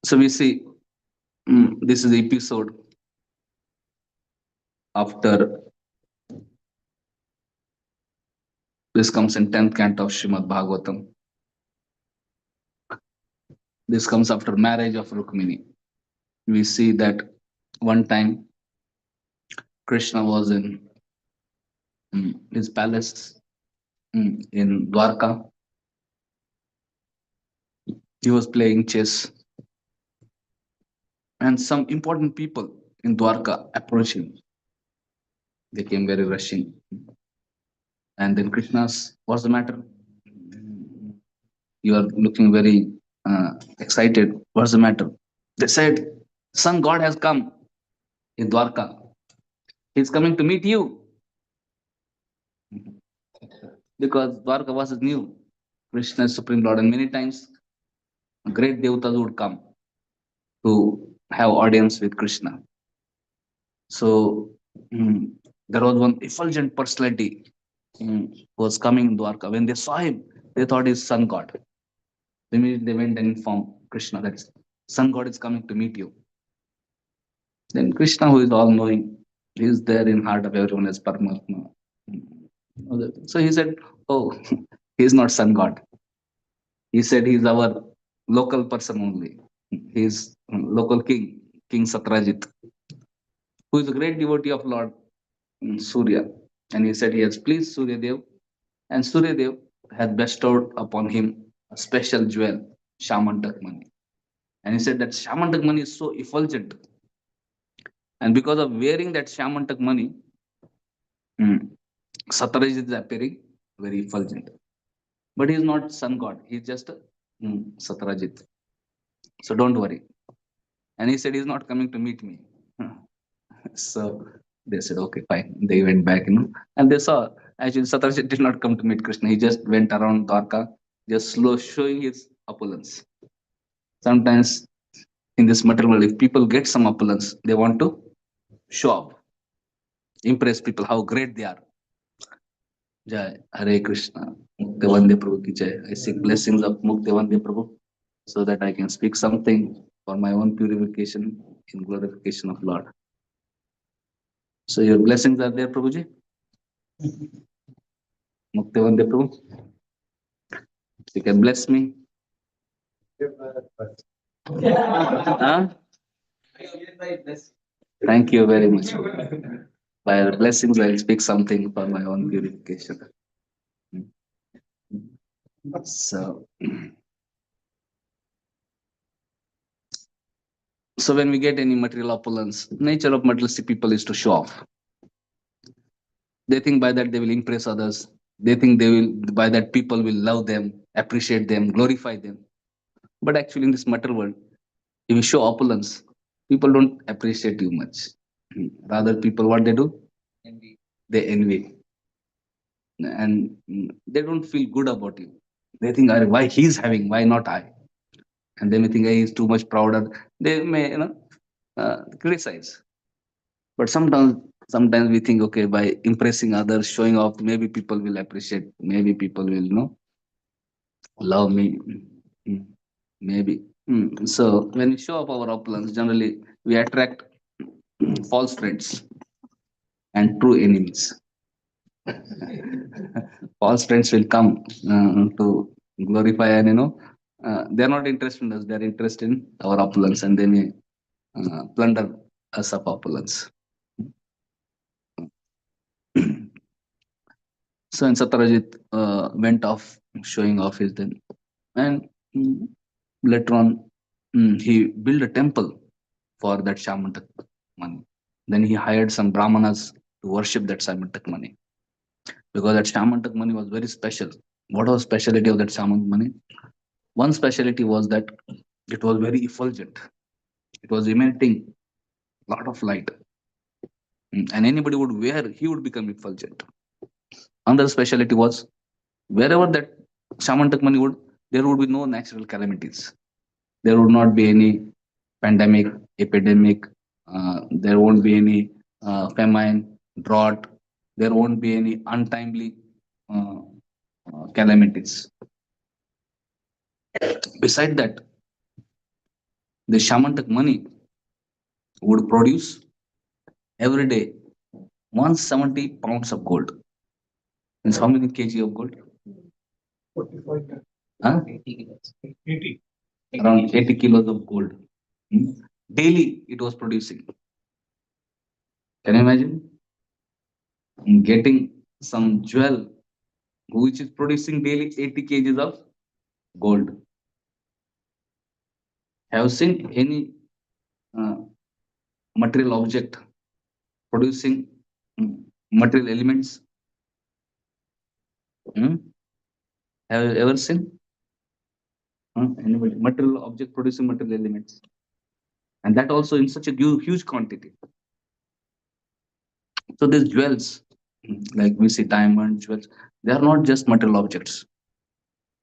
So we see this is the episode after this comes in 10th canto of Srimad Bhagavatam. This comes after marriage of Rukmini. We see that one time Krishna was in his palace in Dwarka. He was playing chess, and some important people in Dwarka approached him. They came very rushing. And then Krishna's, what's the matter? You are looking very excited. What's the matter? They said, Sun God has come in Dwarka. He's coming to meet you. Because Dwarka was new. Krishna is Supreme Lord, and many times great devatas would come to have audience with Krishna. So there was one effulgent personality who was coming in Dwarka. When they saw him, they thought he's Sun God. Immediately they went and informed Krishna that Sun God is coming to meet you. Then Krishna, who is all knowing, he is there in heart of everyone as Paramatma. So he said, "Oh, he is not Sun God. He said he is our local person only. He is local king, King Satrajit, who is a great devotee of Lord Surya." And he said he has pleased Surya Dev, and Surya Dev has bestowed upon him a special jewel, Shamantak Mani. And he said that Shamantak Mani is so effulgent. And because of wearing that Shamantak Mani, Satarajit is appearing very effulgent. But he is not sun god, he is just a Satarajit. So don't worry. And he said he's not coming to meet me. So they said, okay, fine. They went back, and they saw actually Satarajit did not come to meet Krishna. He just went around Dwarka, just slow showing his opulence. Sometimes in this material world, if people get some opulence, they want to show off, impress people how great they are. Jai Hare Krishna, Mukti Vande Prabhu ki Jai. I seek blessings of Mukti Vande Prabhu so that I can speak something for my own purification in glorification of Lord. So your blessings are there, Prabhuji? Mukti Vande Prabhu. You can bless me. Huh? Thank you very much. By your blessings, I'll speak something for my own purification. So, so when we get any material opulence, nature of materialistic people is to show off. They think by that they will impress others. They think they will by that people will love them, appreciate them, glorify them. But actually, in this material world, if you show opulence, people don't appreciate you much. Rather, people what they do? They envy, and they don't feel good about you. They think, "Arey, why he's having, why not I?" And they may think, "Hey, he's too much prouder." They may, criticize. But sometimes we think, okay, by impressing others, showing off, maybe people will appreciate, maybe people will, love me, maybe. So when we show up our opulence, generally we attract false friends and true enemies. False friends will come to glorify, and they're not interested in us; they're interested in our opulence, and they may plunder us of opulence. So, and Satarajit went off showing off his then, and later on he built a temple for that Shamantak Mani. Then he hired some Brahmanas to worship that Shamantak Mani, because that Shamantak Mani was very special. What was speciality of that Shamantak Mani? One speciality was that it was very effulgent. It was emitting a lot of light, and anybody would wear, he would become effulgent. Another speciality was wherever that Shamantak Mani would, there would be no natural calamities. There would not be any pandemic, epidemic. There won't be any famine, drought. There won't be any untimely uh, calamities. Beside that, The shamantic money would produce every day 170 pounds of gold. Means how many kg of gold? Huh? 80. Around 80 kilos of gold. Hmm? Daily it was producing. Can you imagine? Getting some jewel which is producing daily 80 kgs of gold. Have you seen any uh, material object producing material elements? Hmm? Have you ever seen anybody material object producing material elements? And that also in such a huge quantity. So these jewels, like we see diamond jewels, they are not just material objects.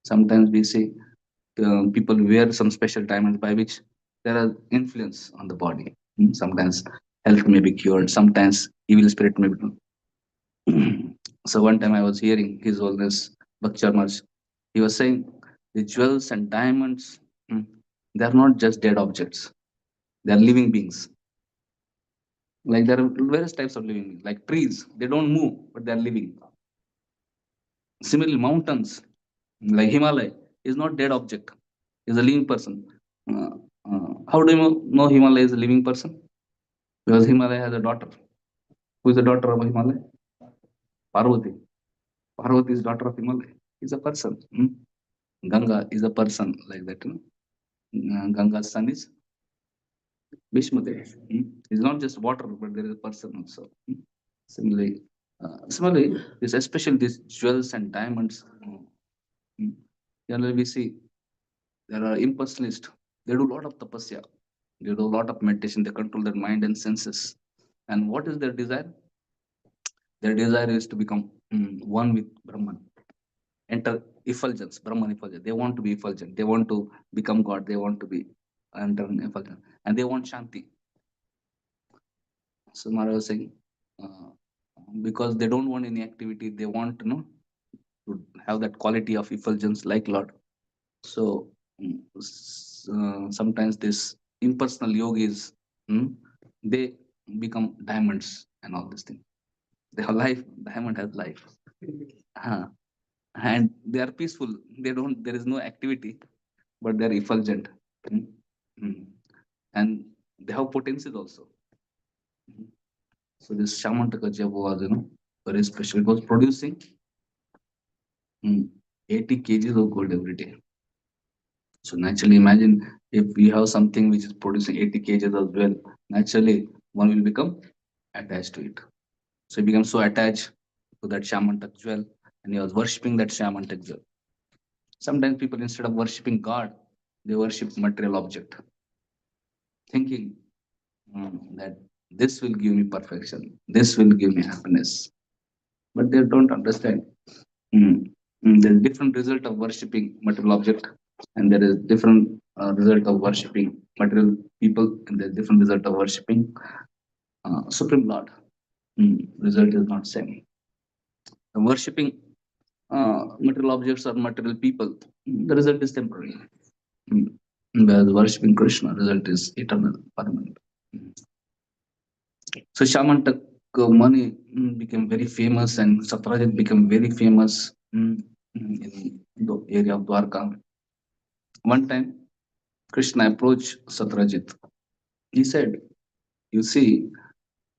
Sometimes we see people wear some special diamonds by which there are influence on the body. Sometimes health may be cured. Sometimes evil spirit may be. So one time I was hearing His Holiness Bhakti Charmaj. He was saying the jewels and diamonds, they are not just dead objects. They are living beings. Like there are various types of living beings, like trees. They don't move, but they are living. Similarly, mountains, like Himalaya, is not dead object. Is a living person. Uh, how do you know Himalaya is a living person? Because Himalaya has a daughter. Who is the daughter of Himalaya? Parvati. Parvati is daughter of Himalaya. Is a person. Ganga is a person like that. Ganga's son is Bhishmadev. It's not just water, but there is a person also. Similarly, this especially these jewels and diamonds. Mm, Generally, we see there are impersonalists. They do a lot of tapasya. They do a lot of meditation. They control their mind and senses. And what is their desire? Their desire is to become one with Brahman. Enter effulgence, Brahman effulgence. They want to be effulgent. They want to become God. They want to be enter effulgence. And they want Shanti. So Mara was saying, uh, because they don't want any activity, they want to have that quality of effulgence like Lord. So sometimes this impersonal yogis, they become diamonds and all this thing. They have life. Diamond has life. Uh, and they are peaceful. They don't. There is no activity, but they are effulgent. Mm, mm. And they have potencies also. Mm. So this Shamantaka Jab was, very special. It was producing 80 kgs of gold every day. So naturally, imagine if we have something which is producing 80 kgs as well, naturally one will become attached to it. So he became so attached to that Shamantak jewel and he was worshipping that Shamantak jewel. Sometimes people, instead of worshipping God, they worship material object, thinking that this will give me perfection, this will give me happiness. But they don't understand. There's different result of worshipping material object, and there is different result of worshipping material people, and there's different result of worshipping Supreme Lord. Result is not same. Worshipping material objects or material people, the result is temporary. Mm. Whereas worshipping Krishna, result is eternal, permanent. Mm. So Shamantak money became very famous, and Satrajit became very famous in the area of Dwarka. One time, Krishna approached Satrajit. He said, "You see,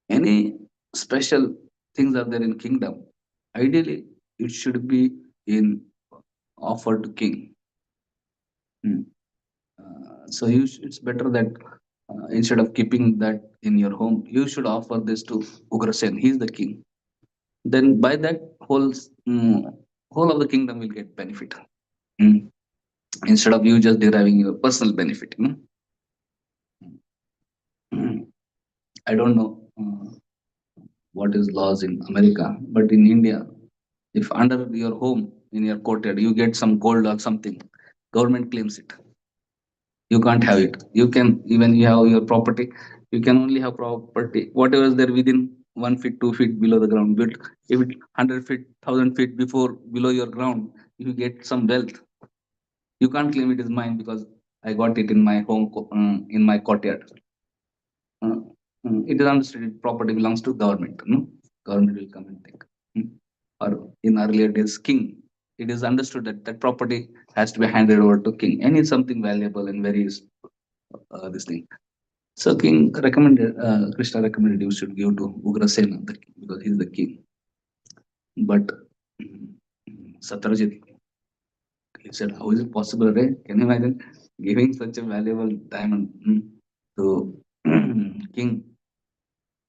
any special things are there in kingdom. Ideally, it should be in offered to king. Hmm. So it's better that instead of keeping that in your home, you should offer this to Ugrasen. He's the king. Then by that whole of the kingdom will get benefit. Mm. Instead of you just deriving your personal benefit. Mm. I don't know what is laws in America, but in India, if under your home in your courtyard you get some gold or something, government claims it. You can't have it. You can, even you have your property, you can only have property whatever is there within 1 feet 2 feet below the ground. But if it 100 feet 1,000 feet before below your ground, if you get some wealth, you can't claim it is mine because I got it in my home, in my courtyard. Uh, it is understood property belongs to government. No, government will come and take. Mm. Or in earlier days, king. It is understood that that property has to be handed over to king. Any something valuable and very this thing. So king recommended, Krishna recommended you should give to Ugrasena because he's the king. But Satyajit, he said, how is it possible, Ray? Can you imagine giving such a valuable diamond to king?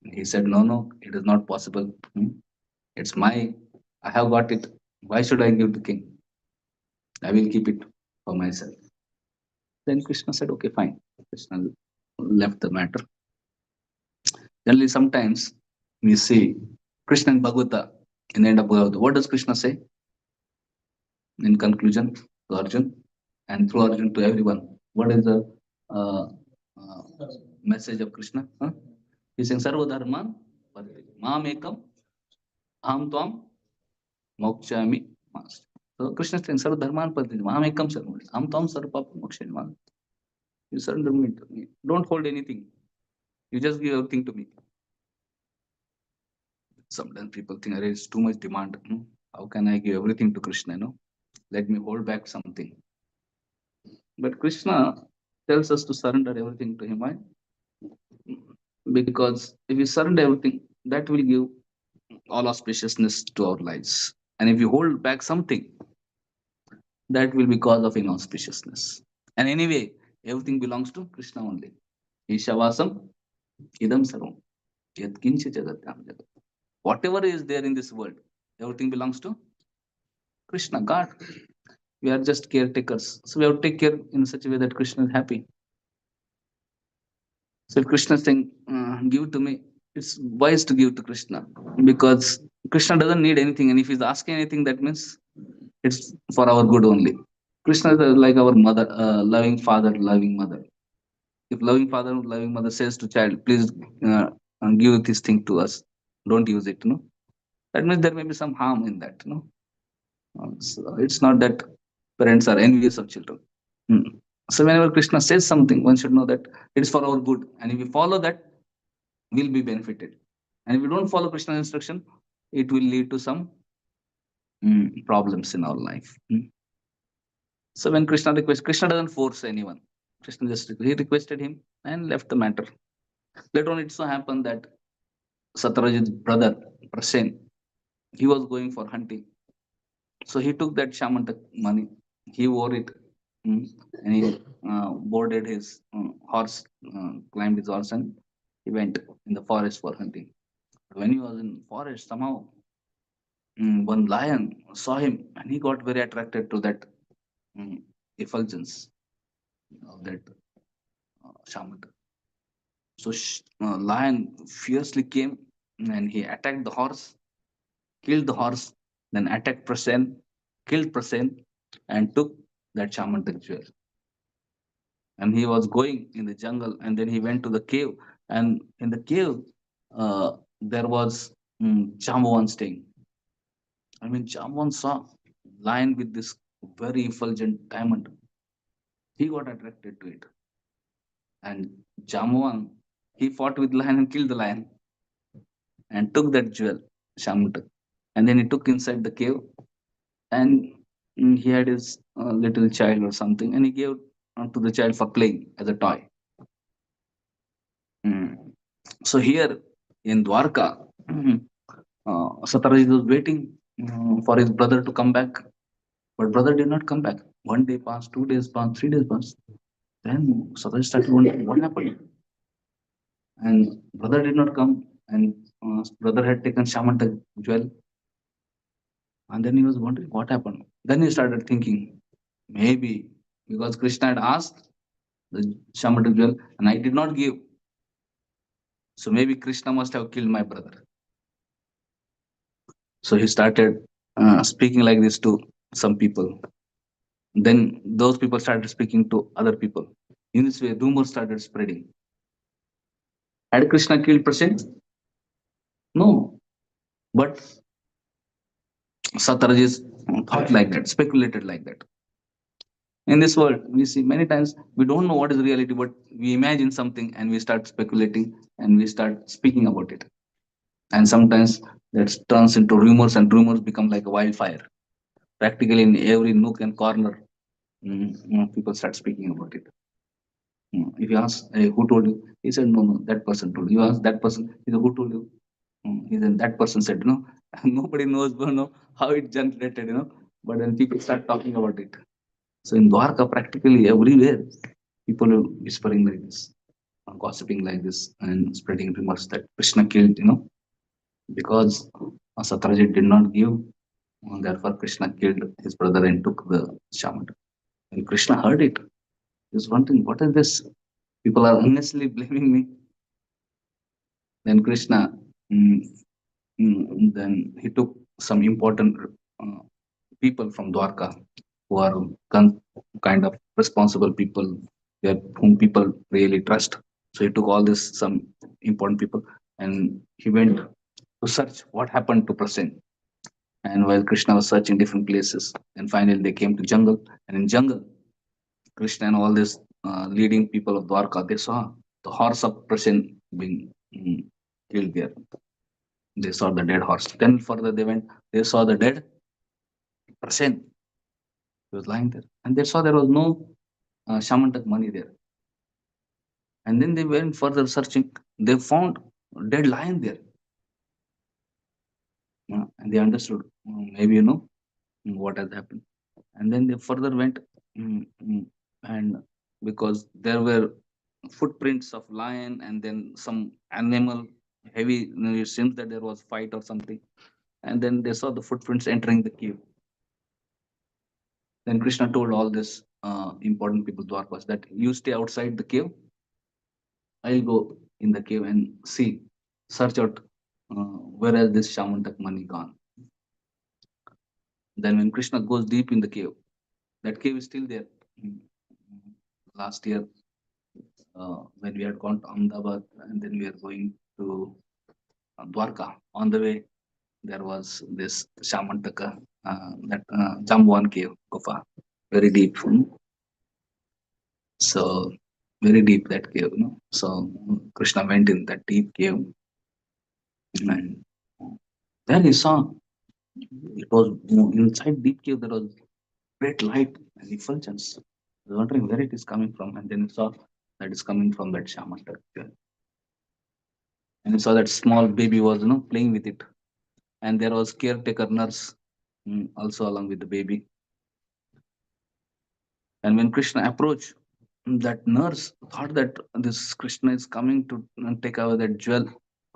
He said, no, no, it is not possible. It's my, I have got it. Why should I give to king? I will keep it for myself. Then Krishna said, okay, fine. Krishna left the matter. Generally, sometimes we see Krishna in Bhagavata, in the end of Bhagavata. What does Krishna say in conclusion to Arjun and through Arjun to everyone? What is the uh, uh, message of Krishna? Huh? He's saying, Sarva Dharman, Mam Ekam, Aham Tvam, Mokshami. So Krishna is saying, Sarva Dharman, Mam Ekam Sarva. Aham Tvam Sarva Papa Mokshami. You surrender me to me. Don't hold anything. You just give everything to me. Sometimes people think, it's too much demand. How can I give everything to Krishna? Let me hold back something. But Krishna tells us to surrender everything to him. Why? Because if we surrender everything, that will give all auspiciousness to our lives. And if you hold back something, that will be cause of inauspiciousness. And anyway, everything belongs to Krishna only. Ishavasam idam sarvam. Yat kinchi jagatyam jagat. Whatever is there in this world, everything belongs to Krishna, God. We are just caretakers. So we have to take care in such a way that Krishna is happy. So if Krishna is saying, give to me, it's wise to give to Krishna because Krishna doesn't need anything. And if he's asking anything, that means it's for our good only. Krishna is like our mother, loving father, loving mother. If loving father, loving mother says to child, please give this thing to us, don't use it, that means there may be some harm in that, So it's not that parents are envious of children. Hmm. So whenever Krishna says something, one should know that it is for our good, and if we follow that, we'll be benefited. And if we don't follow Krishna's instruction, it will lead to some problems in our life. So when Krishna requests, Krishna doesn't force anyone. Krishna just he requested him and left the matter. Later on, it so happened that Satyajit's brother Prasen, he was going for hunting. So he took that Shamantak money, he wore it, and he boarded his horse, climbed his horse, and he went in the forest for hunting. When he was in forest, somehow one lion saw him, and he got very attracted to that um, effulgence of that Shamantak. So lion fiercely came and he attacked the horse, killed the horse, then attacked Prasen, killed Prasen, and took that Shamantak jewel. And he was going in the jungle, and then he went to the cave, and in the cave there was Jambavan staying. I mean, Jambavan saw lion with this very effulgent diamond. He got attracted to it, and Jambavan, he fought with lion and killed the lion and took that jewel, Shamantak, and then he took inside the cave, and he had his little child or something, and he gave to the child for playing as a toy. Mm. So here in Dwarka, Satarajit was waiting for his brother to come back, but brother did not come back. 1 day passed, 2 days passed, 3 days passed. Then Satarajit started wondering what happened, and brother did not come, and brother had taken Shamantak jewel, and then he was wondering what happened. Then he started thinking, maybe because Krishna had asked the Shamantak jewel, and I did not give, so maybe Krishna must have killed my brother. So he started speaking like this to some people. Then those people started speaking to other people. In this way, rumors started spreading. Had Krishna killed Prasen? No. But Satarajis thought like that, speculated like that. In this world, we see many times we don't know what is reality, but we imagine something and we start speculating and we start speaking about it. And sometimes that turns into rumors, and rumors become like a wildfire. Practically in every nook and corner, people start speaking about it. If you ask, "Hey, who told you?" He said, "No, no, that person told you." You ask that person, he said, "Who told you?" He said, "That person said." Nobody knows, how it generated. But then people start talking about it. So in Dwarka, practically everywhere, people are whispering like this, gossiping like this, and spreading rumors that Krishna killed. Because Satyajit did not give, therefore Krishna killed his brother and took the shaman. When Krishna heard it, he was wondering, "What is this? People are honestly blaming me." Then Krishna, mm, then he took some important uh, people from Dwarka who are kind of responsible people, whom people really trust. So he took all this some important people and he went to search what happened to Prasen. And while Krishna was searching different places, and finally they came to jungle. And in jungle, Krishna and all these leading people of Dwarka, they saw the horse of Prasen being killed there. They saw the dead horse. Then further they went, they saw the dead Prasen. He was lying there. And they saw there was no shamantak money there. And then they went further searching. They found a dead lion there. And they understood, maybe what has happened. And then they further went, mm, mm, and because there were footprints of lion and then some animal heavy, it seems that there was fight or something. And then they saw the footprints entering the cave. Then Krishna told all this important people, Dwarkas, that you stay outside the cave. I'll go in the cave and see, search out where has this shamantak money gone. Then when Krishna goes deep in the cave, that cave is still there. Mm, Last year, when we had gone to Ahmedabad and then we are going to Dwarka, on the way there was this Shamantaka, that Jambuan cave, Gufa, very deep. So very deep that cave. So Krishna went in that deep cave and there he saw it was, inside deep cave there was great light and effulgence. I was wondering where it is coming from, and then he saw that it's coming from that Shamantaka. And he saw that small baby was playing with it, and there was caretaker nurse, also along with the baby. And when Krishna approached, that nurse thought that this Krishna is coming to take away that jewel.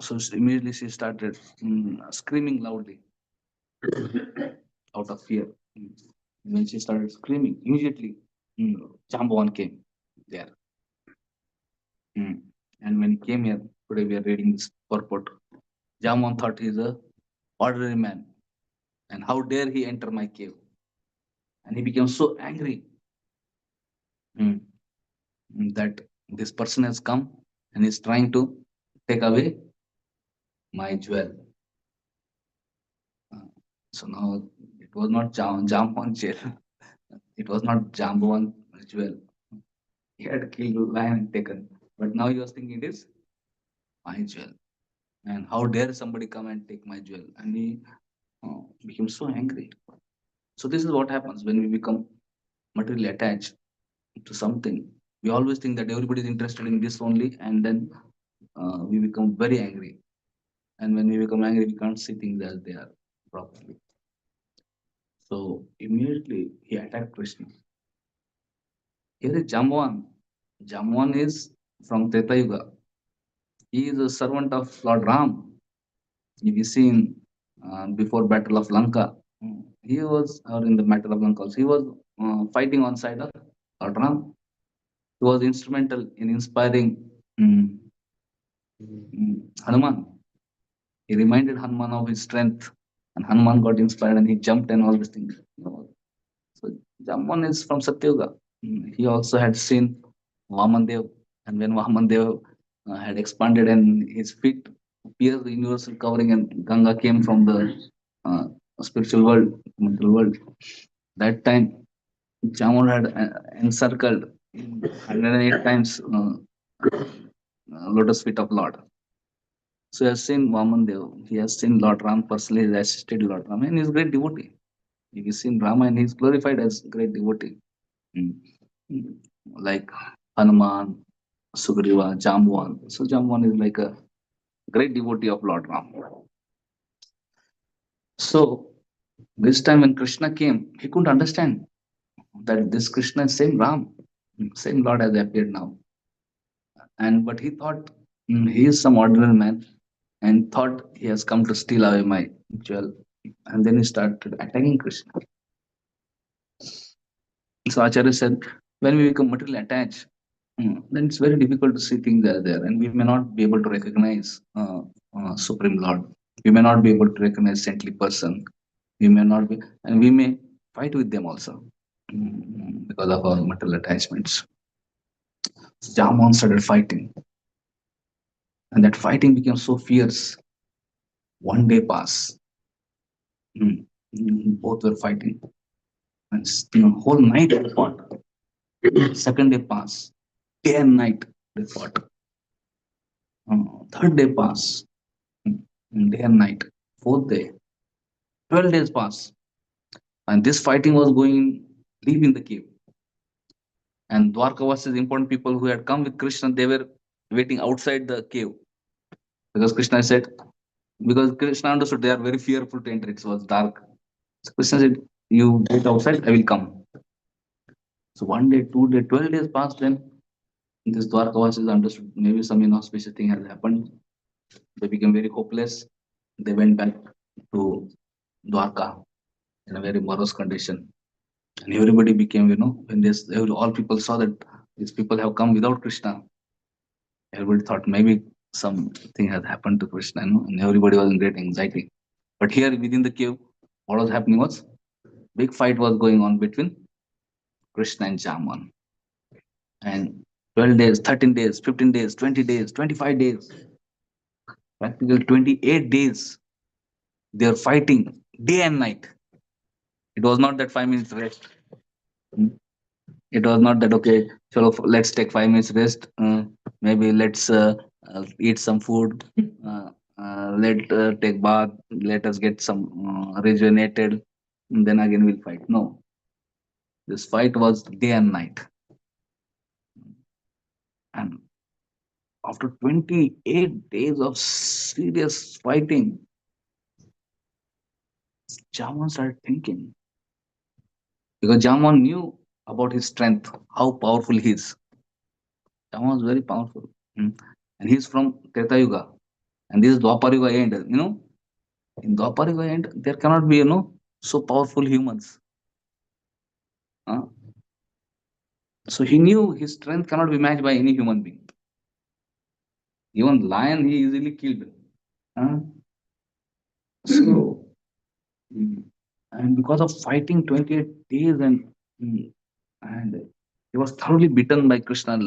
So immediately she started screaming loudly out of fear. When she started screaming, immediately Jambavan came there. Mm. And when he came here, today we are reading this purport. Jambavan thought he's a ordinary man, and how dare he enter my cave? And he became so angry, mm, that this person has come and is trying to take away my jewel. Uh, so now it was not Jamban jail. It was not Jamban jewel. He had killed lion and taken. But now he was thinking it is my jewel. And how dare somebody come and take my jewel? And he became so angry. So this is what happens when we become materially attached to something. We always think that everybody is interested in this only, and then we become very angry. And when we become angry, we can't see things as they are properly. So immediately he attacked Krishna. Here is Jamwan. Jamwan is from Treta Yuga. He is a servant of Lord Ram. If you see in before Battle of Lanka, he was, or in the Battle of Lanka, also, he was fighting on side of Lord Ram. He was instrumental in inspiring mm, Hanuman. He reminded Hanuman of his strength, and Hanuman got inspired and he jumped and all these things. So Jamban is from Satyuga. He also had seen Vamandev, and when Vamandev had expanded and his feet pierced the universal covering, and Ganga came from the uh, spiritual world, mental world. That time Jamon had encircled 108 times lotus feet of Lord. So he has seen Vamandev, he has seen Lord Ram personally, he has assisted Lord Ram, and he is great devotee. He has seen Rama and he is glorified as great devotee. Mm. Mm. Like Hanuman, Sugriva, Jamwan. So Jamwan is like a great devotee of Lord Ram. So this time when Krishna came, he couldn't understand that this Krishna is same Ram, same Lord has appeared now. And but he thought he is some ordinary man and thought he has come to steal away my jewel. And then he started attacking Krishna. So Acharya said, when we become materially attached, then it's very difficult to see things that are there, and we may not be able to recognize Supreme Lord. We may not be able to recognize saintly person. We may not be, and we may fight with them also because of our material attachments. So Jamon started fighting, and that fighting became so fierce. One day passed. Both were fighting, and whole night they fought. Second day passed. Day and night they fought. Third day passed. Day and night. Fourth day. 12 days passed. And this fighting was going deep in the cave. And Dwarkavasis, important people who had come with Krishna, they were waiting outside the cave. Because Krishna said, because Krishna understood they are very fearful to enter. It was dark. So Krishna said, you wait outside, I will come. So one day, 2 day, 12 days passed. Then this Dwarkavasis understood maybe some inauspicious thing has happened. They became very hopeless. They went back to Dwarka in a very morose condition. And everybody became, when this all people saw that these people have come without Krishna, everybody thought maybe something has happened to Krishna, and everybody was in great anxiety. But here within the cave, what was happening was big fight was going on between Krishna and Jaman. And 12 days, 13 days, 15 days, 20 days, 25 days, practically 28 days, they were fighting day and night. It was not that 5 minutes rest. It was not that okay, so let's take 5 minutes rest. Maybe let's eat some food. Let take bath. Let us get some rejuvenated. And then again we'll fight. No, this fight was day and night. And after 28 days of serious fighting, Jaman started thinking because Jaman knew about his strength, how powerful he is. Jaman was very powerful, and he's from Treta Yuga, and this is Dwapar Yuga end. In Dwapar Yuga end, there cannot be so powerful humans. Uh, so he knew his strength cannot be matched by any human being. Even lion he easily killed. Uh, so mm, and because of fighting 28 days and he was thoroughly beaten by Krishna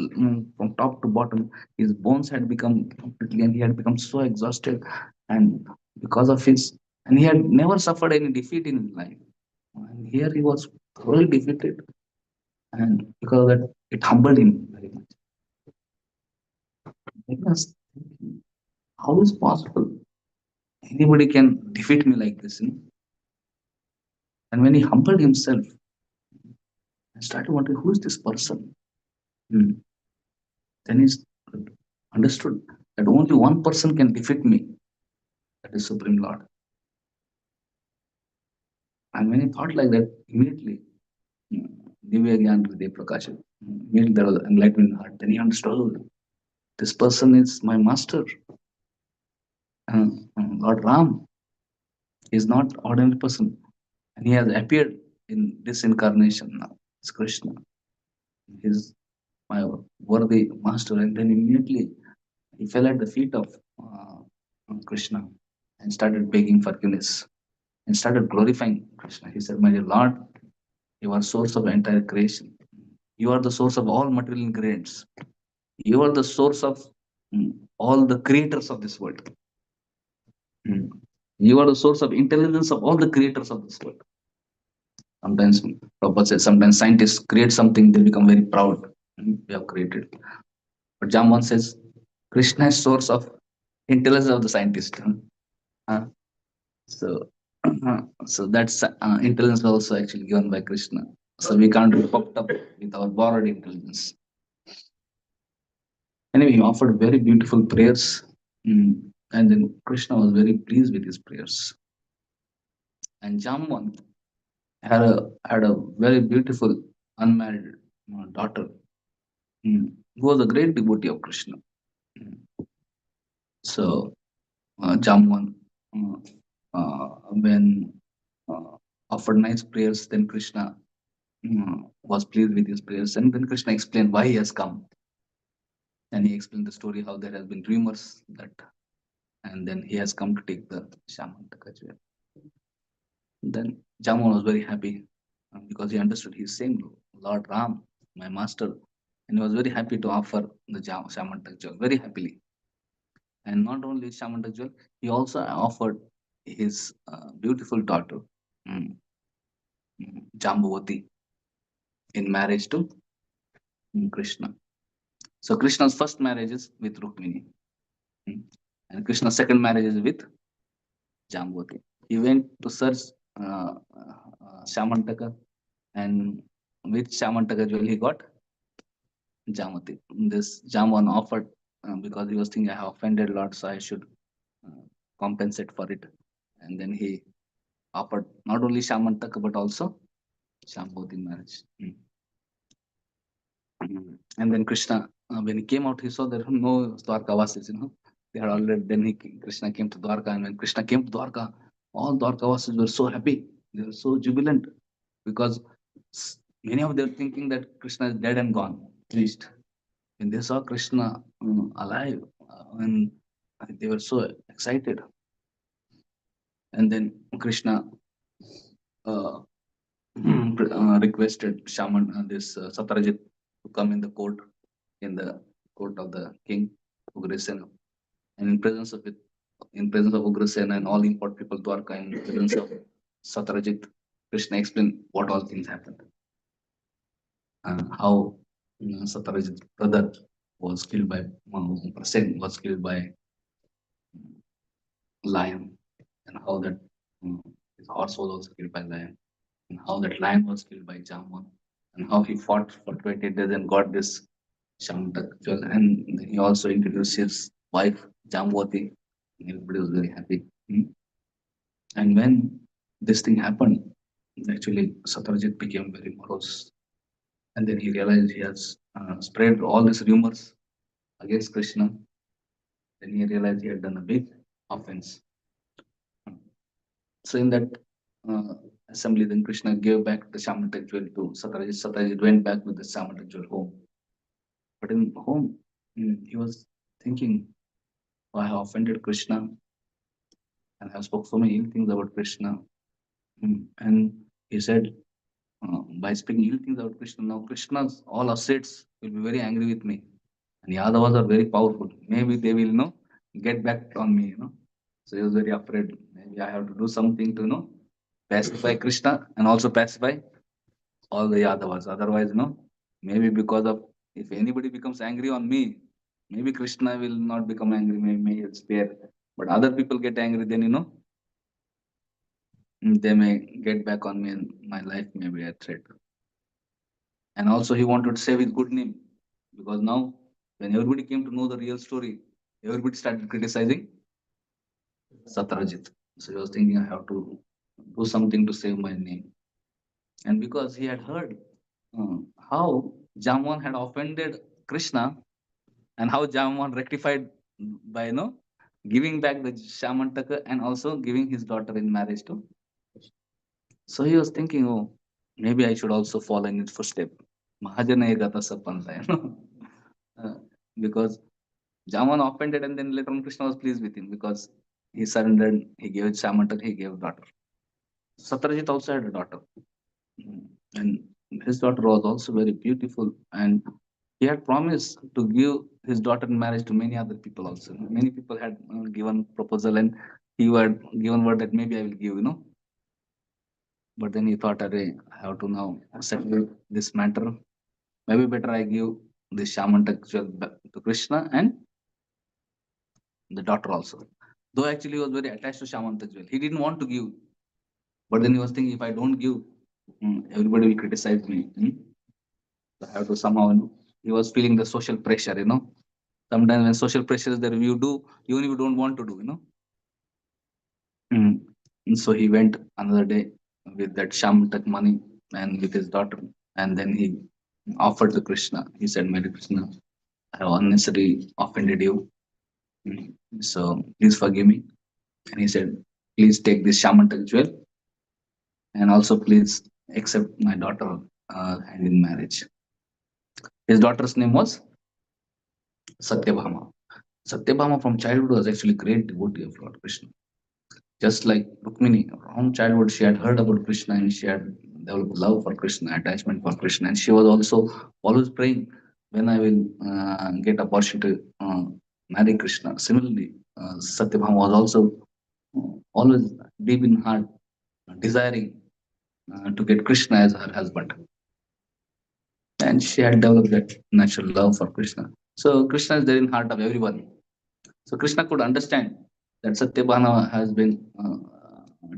from top to bottom. His bones had become completely, and he had become so exhausted. And because of his, and he had never suffered any defeat in his life. And here he was thoroughly defeated, and because of that, it humbled him very much. Because how is possible anybody can defeat me like this? And when he humbled himself and started wondering who is this person, hmm, then he understood that only one person can defeat me, that is Supreme Lord. And when he thought like that, immediately, hmm, Divya Gyan Hriday Prakash, immediately there was enlightenment in the heart. Then he understood this person is my master. Lord Ram is not ordinary person, and he has appeared in this incarnation now. It's Krishna. He is my worthy master. And then immediately he fell at the feet of Krishna and started begging forgiveness and started glorifying Krishna. He said, my dear Lord, you are source of entire creation. You are the source of all material ingredients. You are the source of all the creators of this world. Mm. You are the source of intelligence of all the creators of this world. Sometimes Prabhupada says sometimes scientists create something, they become very proud. We have created. But Jamban says Krishna is source of intelligence of the scientist. Uh, so, so that's intelligence also actually given by Krishna. So we can't be puffed up with our borrowed intelligence. Anyway, he offered very beautiful prayers, and then Krishna was very pleased with his prayers. And Jamban had a very beautiful unmarried daughter, who was a great devotee of Krishna. Mm. So Jamban, uh, when offered nice prayers, then Krishna was pleased with his prayers, and then Krishna explained why he has come, and he explained the story how there has been rumors that, and then he has come to take the Shamantaka jewel. Then Jamban was very happy because he understood he is saying, Lord Ram, my master, and he was very happy to offer the Shamantaka jewel very happily. And not only Shamantaka jewel, he also offered his beautiful daughter, mm, Jambavati, in marriage to Krishna. So Krishna's first marriage is with Rukmini, mm, and Krishna's second marriage is with Jambavati. He went to search Shamantaka, and with Shamantaka jewel he got Jamati. This Jamvan offered because he was thinking, I have offended Lord, so I should uh, compensate for it. And then he offered not only Shamantaka but also Shambhavat in marriage. And then Krishna, when he came out, he saw there were no Dwarkavasis. They had already, then Krishna came to Dwarka, and when Krishna came to Dwarka, all Dwarkavasis were so happy. They were so jubilant because many of them thinking that Krishna is dead and gone, finished. When they saw Krishna alive, and they were so excited. And then Krishna uh, requested Shaman, Satrajit, to come in the court of the king Ugrasena, and in presence of Ugrasena and all important people Dwarka, in presence of Satrajit, Krishna explained what all things happened and how Satrajit's brother was killed by Prasen was killed by lion, and how that his horse was also killed by lion, and how that lion was killed by Jamwan, and how he fought for 20 days and got this Shamtak jewel. And he also introduced his wife Jamwati. Everybody was very happy. And when this thing happened, actually Satrajit became very morose. And then he realized he has spread all these rumors against Krishna. Then he realized he had done a big offense. So in that uh, assembly, then Krishna gave back the Shamantak jewel to Satyajit. Satyajit went back with the Shamantak jewel home. But in home, he was thinking, oh, I have offended Krishna and I have spoke so many ill things about Krishna. And he said, by speaking ill things about Krishna, now Krishna's all assets will be very angry with me. And Yadavas are very powerful. Maybe they will get back on me. So he was very afraid. Maybe I have to do something to pacify Krishna and also pacify all the Yadavas. Otherwise, maybe because of if anybody becomes angry on me, maybe Krishna will not become angry, maybe he'll spare. But other people get angry, then they may get back on me and my life may be at threat. And also he wanted to save his good name because now when everybody came to know the real story, everybody started criticizing Satrajit. So he was thinking I have to do something to save my name. And because he had heard how Jamwan had offended Krishna and how Jamwan rectified by giving back the Shamantaka and also giving his daughter in marriage to. So he was thinking, oh, maybe I should also follow in his footstep. Mahajana Egata Sapanta, because Jaman offended and then later on Krishna was pleased with him because he surrendered, he gave Shamantaka, he gave daughter. Satrajit also had a daughter. And his daughter was also very beautiful, and he had promised to give his daughter in marriage to many other people also. Many people had given proposal, and he had given word that maybe I will give. But then he thought, "Arey, I have to now settle this matter. Maybe better I give this Shamantak jewel back to Krishna and the daughter also." Though actually he was very attached to Shamantak jewel. He didn't want to give. But then he was thinking, if I don't give, everybody will criticize me. So I have to somehow, he was feeling the social pressure. Sometimes when social pressure is there, you do, even if you don't want to do. Mm. And so he went another day with that Shamtak money and with his daughter. And then he offered to Krishna. He said, "My Krishna, I have unnecessarily offended you. Mm. So please forgive me." And he said, "Please take this Shamantak jewel and also please accept my daughter hand in marriage." His daughter's name was Satyabhama. Satyabhama from childhood was actually great devotee of Lord Krishna. Just like Rukmini, from childhood she had heard about Krishna and she had developed love for Krishna, attachment for Krishna, and she was also always praying when I will get opportunity to marry Krishna. Similarly, Satyabhama was also always deep in heart desiring to get Krishna as her husband, and she had developed that natural love for Krishna. So Krishna is there in heart of everyone. So Krishna could understand that Satyabhama has been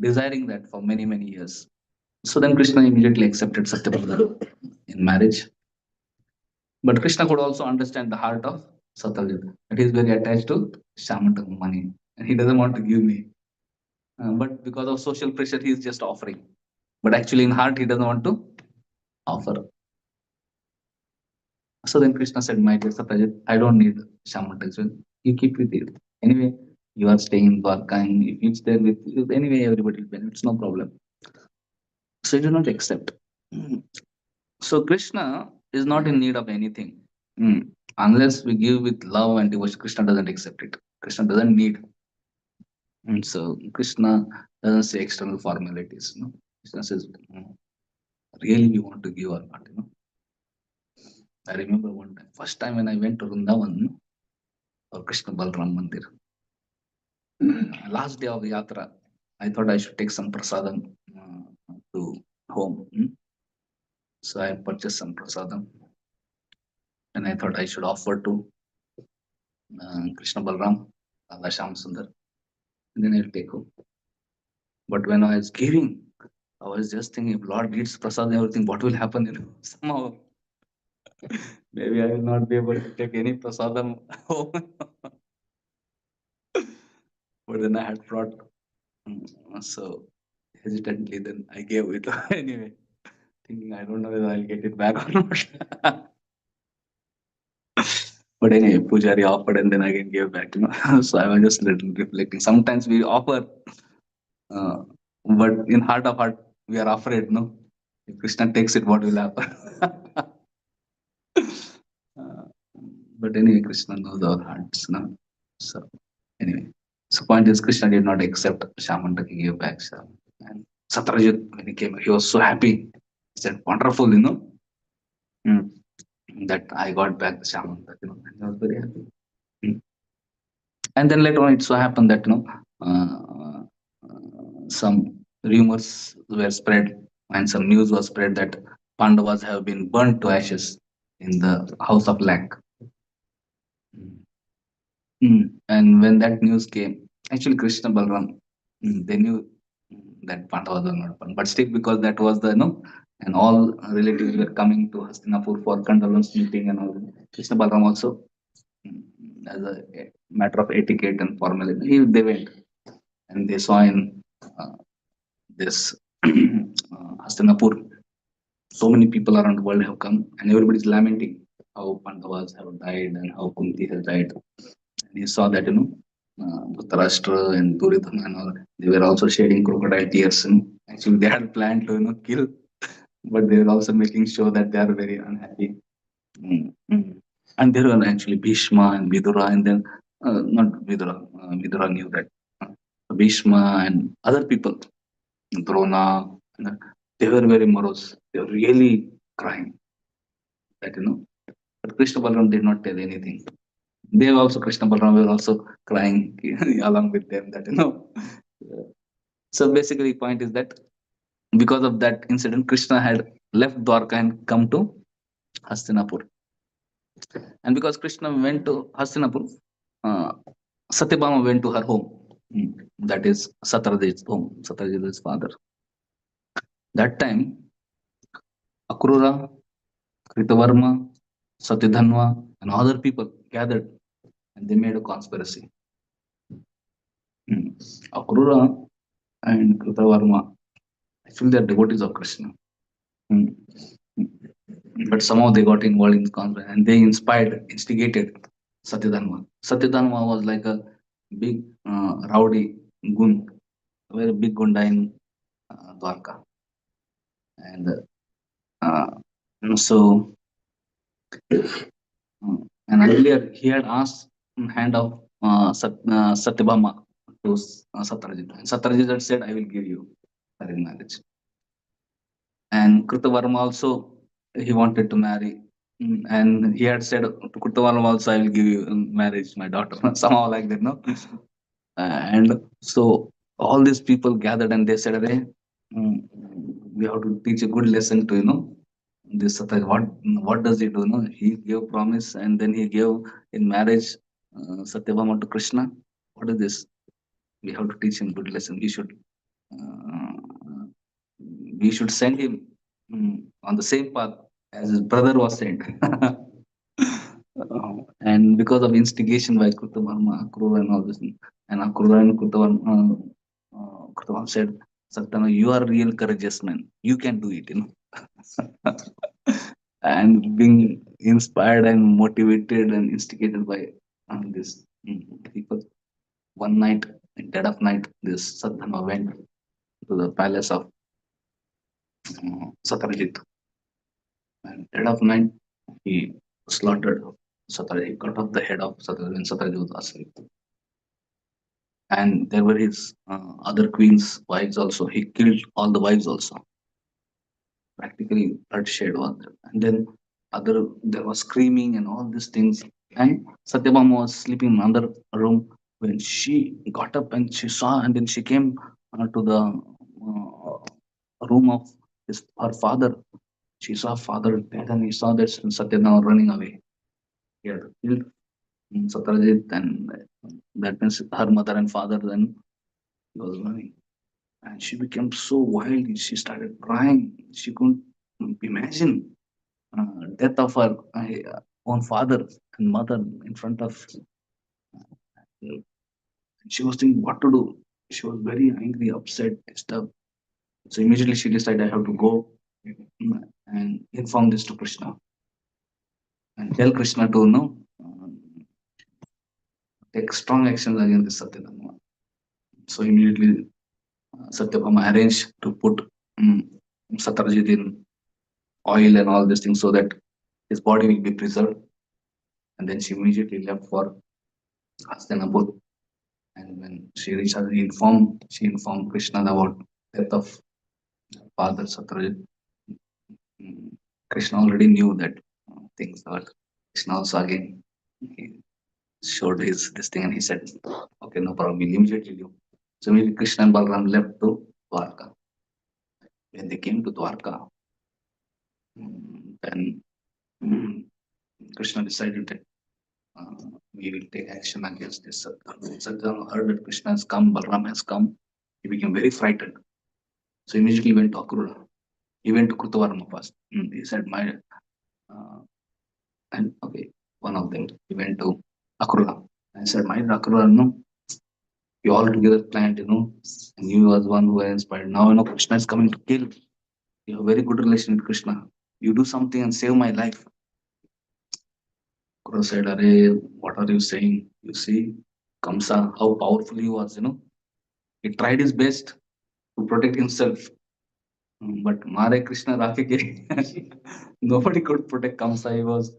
desiring that for many, many years. So then Krishna immediately accepted Satyabhama in marriage. But Krishna could also understand the heart of Satyajit, that he is very attached to Shamanta money and he doesn't want to give me. But because of social pressure, he is just offering. But actually, in heart, he doesn't want to offer. So then Krishna said, "My dear Satyajit, I don't need Shamanta. So you keep with it. Anyway, you are staying in Dwarka and if it's there with you, anyway, everybody will benefit. It's no problem." So you do not accept. So Krishna is not in need of anything. Mm. Unless we give with love and devotion, Krishna doesn't accept it. Krishna doesn't need. So Krishna doesn't say external formalities. Krishna says, really we want to give or not. I remember one time, first time when I went to Vrindavan or Krishna Balram Mandir, last day of the yatra, I thought I should take some prasadam to home. So I purchased some prasadam and I thought I should offer to Krishna Balram, Allah Sham Sundar, and then I'll take home. But when I was giving, I was just thinking, if Lord eats prasad and everything, what will happen? Somehow, maybe I will not be able to take any prasadam home. But then I had brought, so hesitantly, then I gave it anyway, thinking I don't know whether I'll get it back or not. But anyway, Pujari offered and then again gave back. So I was just little reflecting. Sometimes we offer, uh, but in heart of heart, we are afraid, no? If Krishna takes it, what will happen? Uh, but anyway, Krishna knows our hearts, no? So anyway, so point is, Krishna did not accept Shamanta. He gave back Sham. And Satrajit, when he came, he was so happy. He said, "Wonderful, mm, that I got back the Shamanta." And he was very happy. Mm. And then later on, it so happened that some rumors were spread and some news was spread that Pandavas have been burnt to ashes in the house of Lack. And when that news came, actually Krishna Balram, they knew that Pandavas were not born. But still, because that was and all relatives were coming to Hastinapur for condolence meeting and all. Krishna Balram also, mm, as a matter of etiquette and formality, they went and they saw in uh, this Hastinapur, so many people around the world have come and everybody is lamenting how Pandavas have died and how Kunti has died. And he saw that, Dhritarashtra and Duryodhana and all, they were also shedding crocodile tears. Actually, they had planned to, kill, but they were also making sure that they are very unhappy. Mm, mm. And there were actually Bhishma and Vidura, and then not Vidura, Vidura knew that. Bhishma and other people, Drona, they were very morose. They were really crying that. But Krishna Balaram did not tell anything. They were also, Krishna Balaram were also crying along with them that. So basically, point is that Because of that incident, Krishna had left Dwarka and come to Hastinapur. And because Krishna went to Hastinapur, uh, Satyabhama went to her home. That is Satyajit's home, Satyajit's father. That time, Akrura, Kritavarma, Satyadhanva, and other people gathered and they made a conspiracy. Hmm. Akrura and Kritavarma, actually, they are devotees of Krishna. Hmm. But somehow they got involved in the conspiracy and they inspired, instigated Satyadhanva. Satyadhanva was like a big rowdy gun, a very big gunda in Dwarka. And uh, so, and earlier he had asked hand of Satyabhama to Satyajit. And Satyajit had said, I will give you her in marriage. And Kritavarma also, he wanted to marry. And he had said to Kritavarma also, I will give you in marriage my daughter. Somehow like that, no? And so all these people gathered and they said, hey, we have to teach a good lesson to, this Satyaj. What does he do? No, he gave promise and then he gave in marriage Satyabhama to Krishna. What is this? We have to teach him good lesson. Uh, we should send him on the same path as his brother was sent. And because of instigation by Krutavarma, Akrura and all this, and Akrura and Krutavarma said, Satyana, you are real courageous man. You can do it, And being inspired and motivated and instigated by this people, one night, in dead of night, this Satyana went to the palace of Satyajit. And dead of night, he slaughtered Satyajit. He cut off the head of Satyajit when Satyajit was asleep. And there were his other queens' wives also. He killed all the wives also. Practically bloodshed was there. And then there was screaming and all these things. And Satyabhama was sleeping in another room when she got up and she saw, and then she came to the room of her father. She saw father dead, and he saw that Satyabhama running away. He had killed Satyajit, and that means her mother and father. Then he was running. And she became so wild. She started crying. She couldn't imagine death of her own father and mother in front of. She was thinking what to do. She was very angry, upset, disturbed. So immediately she decided, I have to go and inform this to Krishna and tell Krishna to take strong actions against this Satyabhama. So immediately Satyabhama arranged to put Satyajit in oil and all these things so that his body will be preserved. And then she immediately left for Hastinapur. And when she reached her, she informed Krishna about death of father Satyajit. Mm, Krishna already knew that things, but Krishna also again he showed his this thing and he said, okay, no problem, we'll immediately do. So immediately Krishna and Balaram left to Dwarka. When they came to Dwarka, then Krishna decided that we will take action against this Satyam. Satyam heard that Krishna has come, Balaram has come. He became very frightened. So immediately went to Akrura. He went to Krutavarma first. He said, uh, and okay, one of them, he went to Akrura and said, my Akrura, no, you all together planned, and you was one who was inspired. Now, Krishna is coming to kill. You have a very good relation with Krishna. You do something and save my life. Akrura said, Arey, what are you saying? You see, Kamsa, how powerful he was, He tried his best to protect himself. But Mare Krishna Rakeke, nobody could protect Kamsa. He was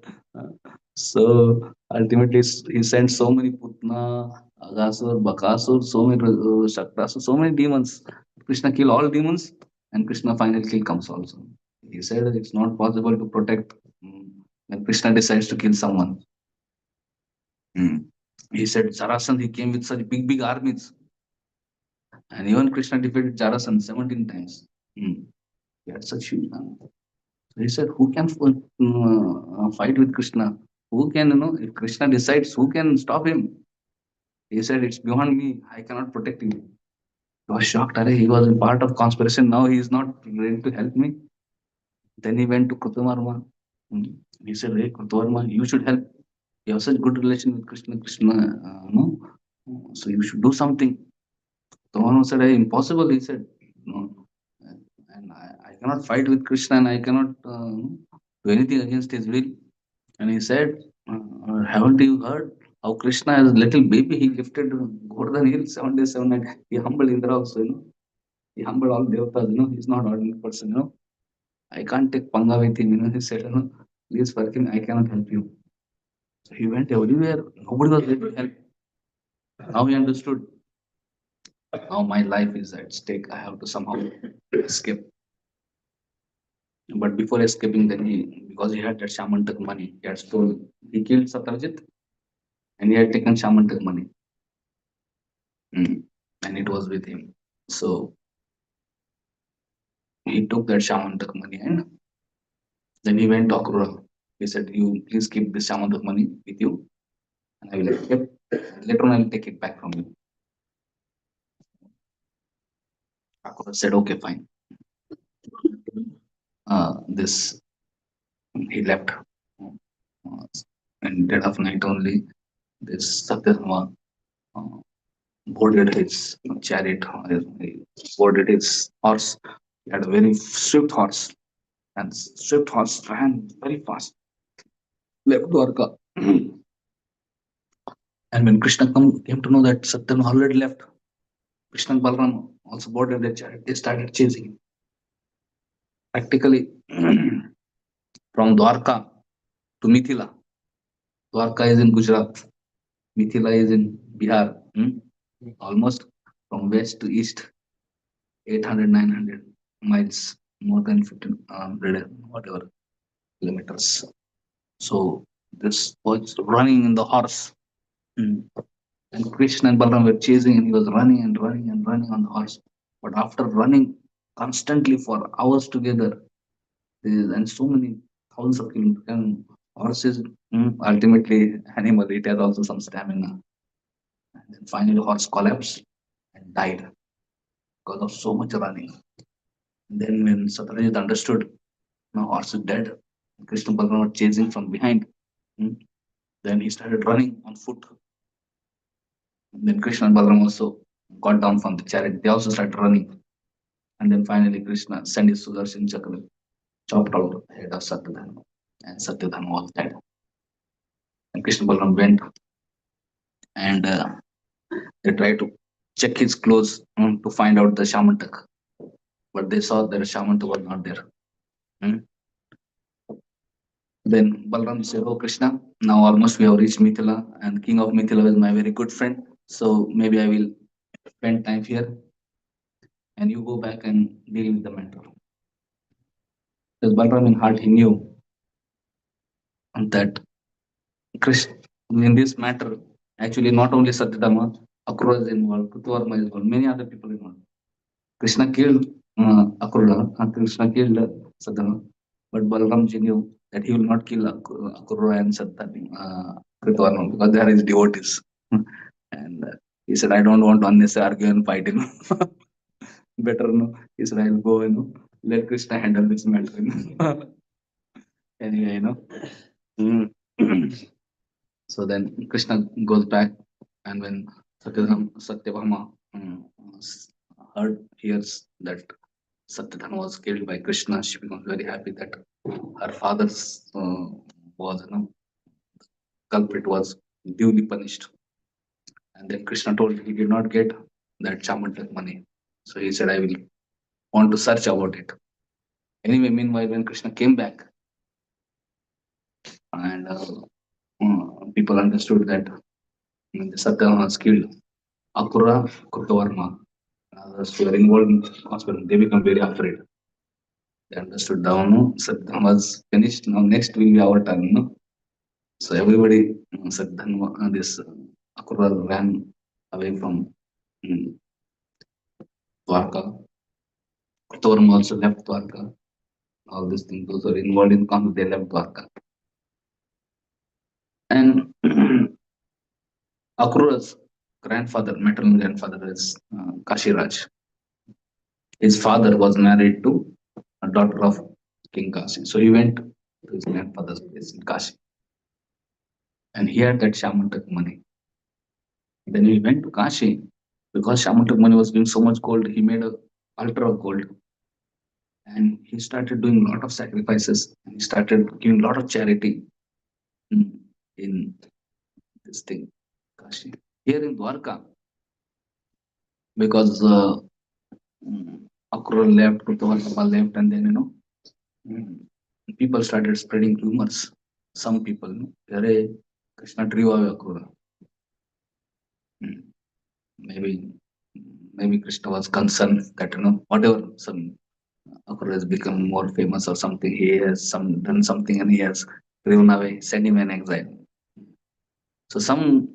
so ultimately he sent so many Putna, Agasur, Bakasur, so many Shakrasur, so many demons. Krishna killed all demons, and Krishna finally killed Kamsa also. He said that it's not possible to protect when Krishna decides to kill someone. He said Jarasandh, he came with such big armies, and even Krishna defeated Jarasandh 17 times. Mm. He had such huge army. So he said, who can fight with Krishna? Who can, if Krishna decides, who can stop him? He said, it's beyond me. I cannot protect him. He was shocked. Arey, he was a part of conspiration. Now he is not ready to help me. Then he went to Krutavarma. He said, hey, Krutavarma, you should help. You have such good relation with Krishna. Krishna, no? So you should do something. Krutavarma said, hey, impossible. He said, no. And I cannot fight with Krishna and I cannot do anything against his will. And he said, haven't you heard how Krishna as a little baby, he lifted Gordon Hill 7 days, 7 nights. He humbled Indra also, He humbled all devatas, He's not ordinary person, I can't take panga with him, He said, please forgive me, I cannot help you. So he went everywhere. Nobody was ready to help. Now he understood. Now my life is at stake. I have to somehow escape. But before escaping, then because he had that Shamantak money, he had stolen. He killed Satyajit and he had taken Shamantak money. And it was with him. So he took that Shamantak money and then he went to Akrura. He said, you please keep this Shamantak money with you and I will escape. Later on, I will take it back from you. Akrura said, okay, fine. This he left. And dead of night only, this Satyadharma boarded his chariot, he boarded his horse. He had a very swift horse, and swift horse ran very fast, left Dwarka. And when Krishna came to know that Satyadharma already left, Krishna and Balaram also boarded their chariot. They started chasing him. Practically, from Dwarka to Mithila. Dwarka is in Gujarat. Mithila is in Bihar. Almost from west to east, 800, 900 miles, more than 1500, whatever kilometers. So this was running in the horse. And Krishna and Balaram were chasing, and he was running and running and running on the horse. But after running constantly for hours together, and so many thousands of kilometers, and horses ultimately animal, it has also some stamina. And then finally, horse collapsed and died because of so much running. And then when Satyajit understood, now horse is dead, Krishna Balaram was chasing from behind. Then he started running on foot. And then Krishna and Balaram also got down from the chariot. They also started running. And then finally Krishna sent his Sudarshan Chakra, chopped out the head of Satyadharma. And Satyadharma was dead. And Krishna Balaram went and they tried to check his clothes to find out the Shamantak. But they saw that Shamantak was not there. Then Balram said, oh Krishna, now almost we have reached Mithila, and King of Mithila is my very good friend. So maybe I will spend time here and you go back and deal with the matter. Because Balram in heart he knew that Krishna in this matter, actually not only Satyadharma, Akrura is involved, Krutavarma is involved, many other people involved. Krishna killed Akrura, and Krishna killed Satyadharma, but Balramji knew that he will not kill Akrura and Kritavarma because they are his devotees. And he said, I don't want to unnecessarily argue and fight, Better, he said, I'll go, let Krishna handle this matter. Anyway, Mm. So then Krishna goes back, and when Satyabhama hears that Satyadharma was killed by Krishna, she becomes very happy that her father's was, culprit was duly punished. And then Krishna told he did not get that Chamantak money. So he said, I will want to search about it. Anyway, meanwhile, when Krishna came back, and people understood that the Satyabhama was killed, Akrura, Krutavarma, others who were involved in the hospital, they become very afraid. They understood now, Satyabhama was finished. Now next will be our turn. So everybody, Satyabhama, this Akrura ran away from Dwarka. Thorum also left Dwarka. All these things, those who are involved in conflict, they left Dwarka. And Akrura's grandfather, maternal grandfather, is Kashiraj. His father was married to a daughter of King Kashi. So he went to his grandfather's place in Kashi. And he had that Shamantak money. Then he went to Kashi because Shamantak money was giving so much gold. He made a altar of gold, and he started doing a lot of sacrifices. And he started giving a lot of charity mm, in this thing, Kashi. Here in Dwarka, because Akrura left, Kruttavarma left, and then mm, people started spreading rumors. Some people, Hare Krishna drew away Akrura. Mm, Maybe, maybe Krishna was concerned that whatever some Akrura has become more famous or something. He has done something and he has driven away, sent him in exile. So some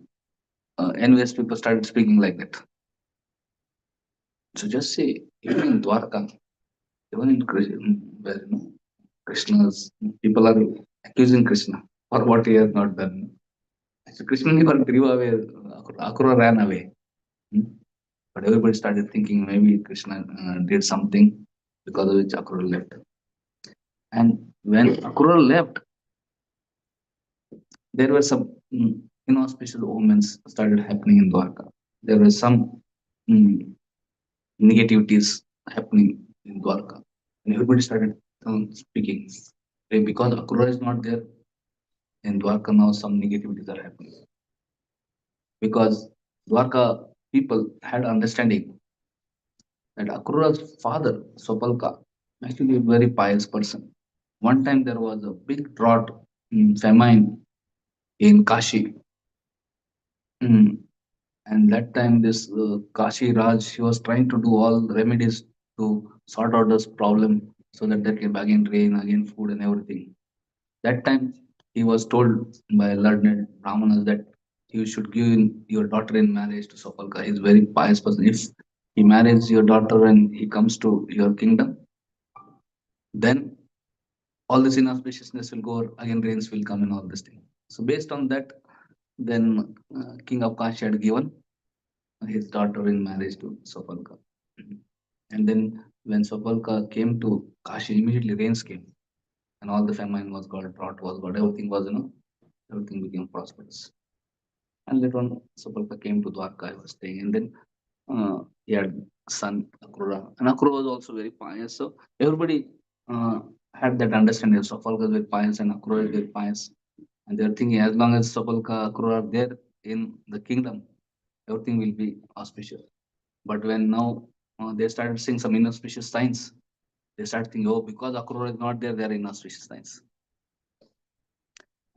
envious people started speaking like that. So just say, even in Dwarka, even in Krishna, where Krishna's people are accusing Krishna for what he has not done. So Krishna never drew away, Akrura ran away. Hmm? But everybody started thinking maybe Krishna did something because of which Akrura left. And when Akrura left, there were some inauspicious omens started happening in Dwarka. There were some mm, negativities happening in Dwarka. And everybody started speaking. Because Akrura is not there in Dwarka now, some negativities are happening. Because Dwarka people had understanding that Akrura's father, Sopalka, actually a very pious person. One time there was a big drought, famine in Kashi. Mm, And that time, this Kashi Raj, he was trying to do all remedies to sort out this problem so that there can again rain, again food and everything. That time, he was told by learned Brahmanas that you should give your daughter in marriage to Sopalka. He's a very pious person. If he marries your daughter and he comes to your kingdom, then all this inauspiciousness will go, again rains will come and all this thing. So based on that, then King of Kashi had given his daughter in marriage to Sopalka. And then when Sopalka came to Kashi, immediately rains came, and all the famine was gone, drought was gone, everything was, everything became prosperous. And later on, Sopalka came to Dwarka, I was staying, and then he had son Akrura, and Akrura was also very pious. So everybody had that understanding. Sopalka is very pious, and Akrura is very pious, and they're thinking as long as Sopalka, Akrura are there in the kingdom, everything will be auspicious. But when now they started seeing some inauspicious signs, they start thinking, oh, because Akrura is not there, there are inauspicious signs.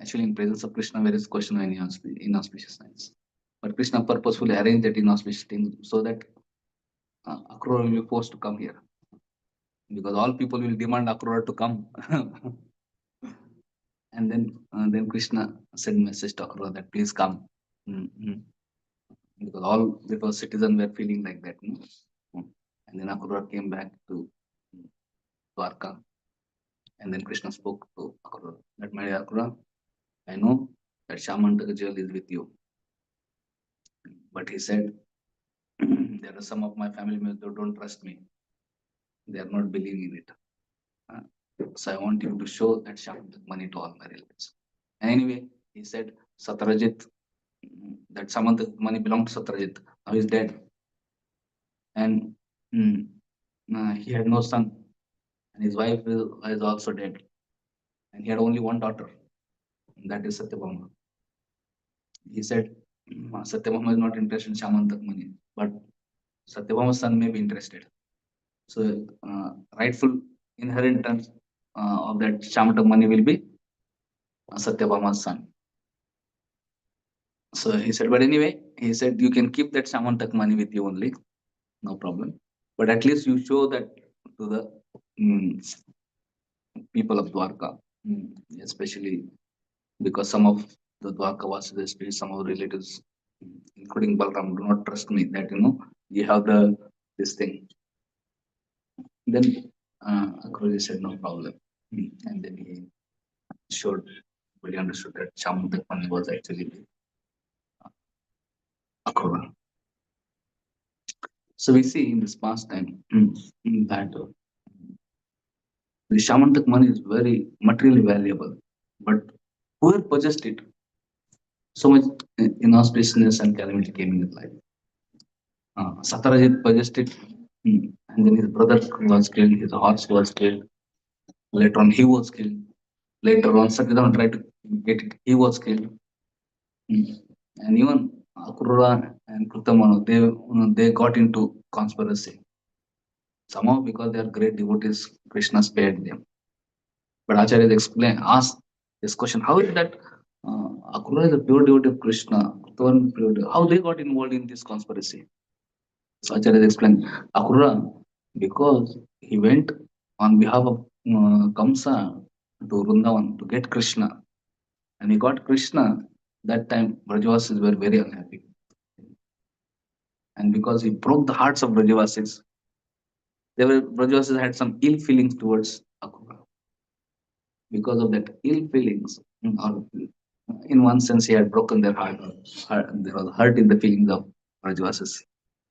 Actually, in presence of Krishna, there is question of any inauspicious signs. But Krishna purposefully arranged that inauspicious thing so that Akrura will be forced to come here. Because all people will demand Akrura to come. And then Krishna sent message to Akrura that please come. Mhm. Because all the citizens were feeling like that. And then Akrura came back to Dwarka. And then Krishna spoke to Akrura that, my dear Akrura, I know that Shamantaka jewel is with you. But he said, there are some of my family members who don't trust me. They are not believing in it. Uh, So I want you to show that Shamantaka money to all my relatives. And anyway, he said, Satrajit, that Samantaka money belonged to Satrajit. Now he's dead. And mm, he had no son. And his wife is also dead. And he had only one daughter. And that is Satyabhama. He said, Satyabhama is not interested in Shamantak money, but Satyabhama's son may be interested. So, rightful inheritance of that Shamantak money will be Satyabhama's son. So he said, but anyway, he said, you can keep that Shamantak money with you only, no problem. But at least you show that to the mm, people of Dwarka, especially because some of the Dwarka Vasis, especially some of the relatives, including Balram, do not trust me that you have the this thing. Then Akrura said, no problem. And then he showed, but he understood that Shamantakmani was actually Akrura. So we see in this past time that the Shamantak money is very materially valuable, but whoever possessed it, so much inauspiciousness and calamity came in his life. Satarajit possessed it, and then his brother was killed, his horse was killed. Later on, he was killed. Later on, Satyavan tried to get it, he was killed. And even Akrura and Krutamanu, they got into conspiracy. Somehow, because they are great devotees, Krishna spared them. But Acharya asked this question: how is that Akrura is a pure devotee of Krishna? How they got involved in this conspiracy? So Acharya explained: Akrura, because he went on behalf of Kamsa to Vrindavan to get Krishna, and he got Krishna. That time, Brajavasis were very unhappy, and because he broke the hearts of Brajavasis, Brajavasis had some ill feelings towards Akrura. Because of that ill feelings, or in one sense, he had broken their heart. There was hurt in the feelings of Brajavasis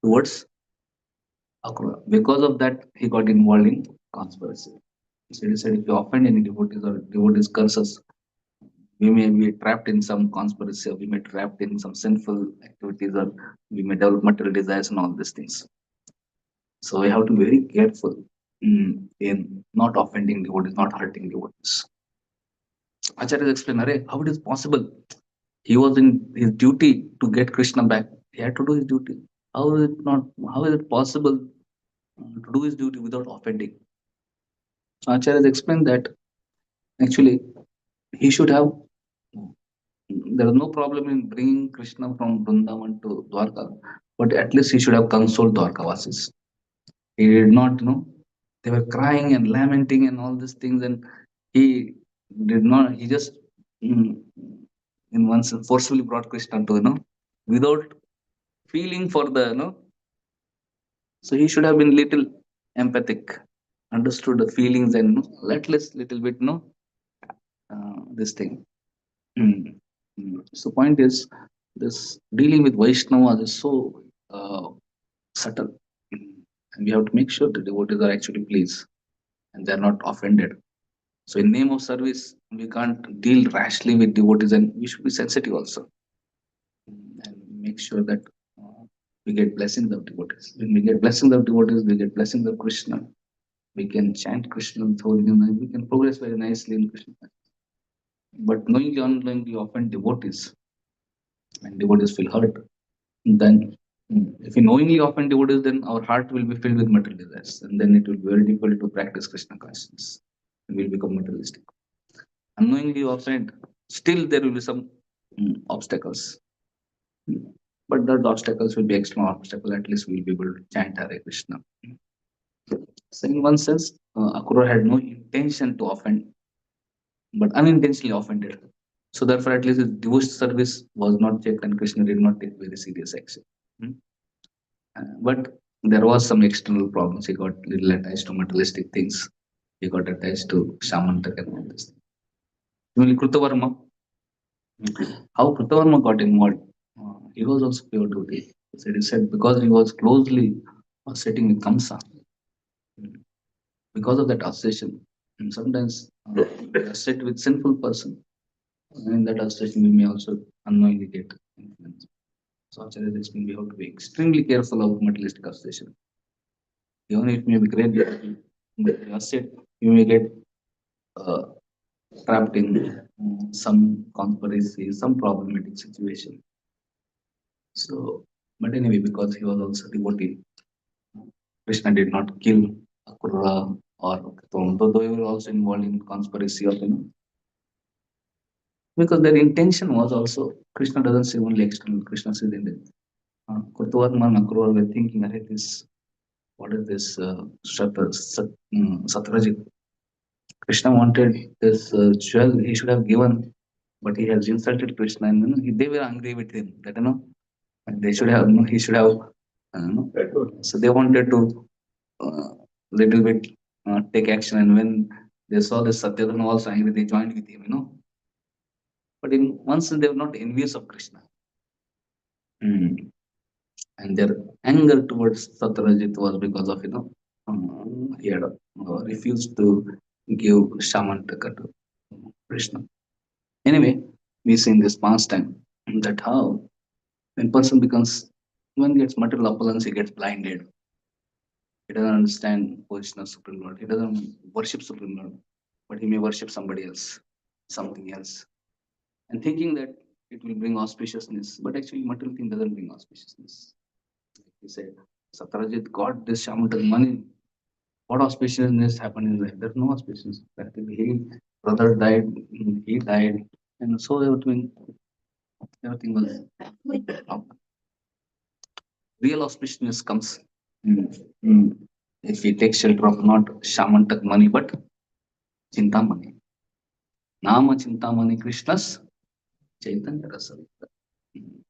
towards Akrura. Because of that, he got involved in conspiracy. So he said, if you offend any devotees or devotees curse us, we may be trapped in some conspiracy, or we may be trapped in some sinful activities, or we may develop material desires and all these things. So we have to be very careful in not offending devotees, not hurting devotees. Acharya explained, how it is possible? He was in his duty to get Krishna back. He had to do his duty. How is it not? How is it possible to do his duty without offending? So Acharya explained that actually he should have. There is no problem in bringing Krishna from Vrindavan to Dwarka, but at least he should have consoled Dwarkavasis. He did not, they were crying and lamenting and all these things, and he did not. He just, mm, in one sense, forcefully brought Krishna to, without feeling for the, so he should have been little empathic, understood the feelings, and let less little bit, this thing. So point is, this dealing with Vaishnavas is so subtle. And we have to make sure the devotees are actually pleased and they are not offended. So in name of service, we can't deal rashly with devotees, and we should be sensitive also and make sure that we get blessings of devotees. When we get blessings of devotees, we get blessings of Krishna. We can chant Krishna through him, and we can progress very nicely in Krishna. But knowingly, unknowingly, often devotees and devotees feel hurt. Then, if we knowingly offend devotees, then our heart will be filled with material desires, and then it will be very difficult to practice Krishna consciousness. We will become materialistic. Unknowingly offend, still there will be some obstacles. But those obstacles will be external obstacles. At least we will be able to chant Hare Krishna. So in one sense, Akrura had no intention to offend, but unintentionally offended. So therefore, at least his devotion service was not checked, and Krishna did not take very serious action. But there was some external problems. He got little attached to materialistic things. He got attached to Shamantak and all this. Similarly, Krutavarma, how Krutavarma got involved, he was also pure devotee. So it is said because he was closely sitting with Kamsa, because of that association. And sometimes we associate with sinful person. And in that association, we may also unknowingly get influence. So Acharya explained we have to be extremely careful of materialistic association. Even if it may be great, but we associate, you may get uh, trapped in some conspiracy, some problematic situation. So, but anyway, because he was also devotee, Krishna did not kill Akrura or Keton, though they were also involved in conspiracy of, because their intention was also, Krishna doesn't say only external, Krishna says in the Kurtavarma and Akrura were thinking, what is this Satrajit? Krishna wanted this jewel, he should have given, but he has insulted Krishna, and they were angry with him that and they should have, he should have, so they wanted to little bit take action. And when they saw this Satyadhana also angry, they joined with him, But in once they were not envious of Krishna. Mm. And their anger towards Satyajit was because of, he had refused to give Shamantaka to Krishna. Anyway, we see in this past time that how when person becomes, when he gets material opulence, he gets blinded. He doesn't understand position of Supreme Lord. He doesn't worship Supreme Lord, but he may worship somebody else, something else, and thinking that it will bring auspiciousness. But actually, material thing doesn't bring auspiciousness. He said, Satyajit got this Shamantak money. What auspiciousness happened in life? There's no auspiciousness. Practically, he brother died, he died, and so everything was real auspiciousness comes. Mm, mm. If we take shelter of not Shamantak money, but Chintamani. Nama Chintamani Krishna's Chaitanya Rasa. Mm,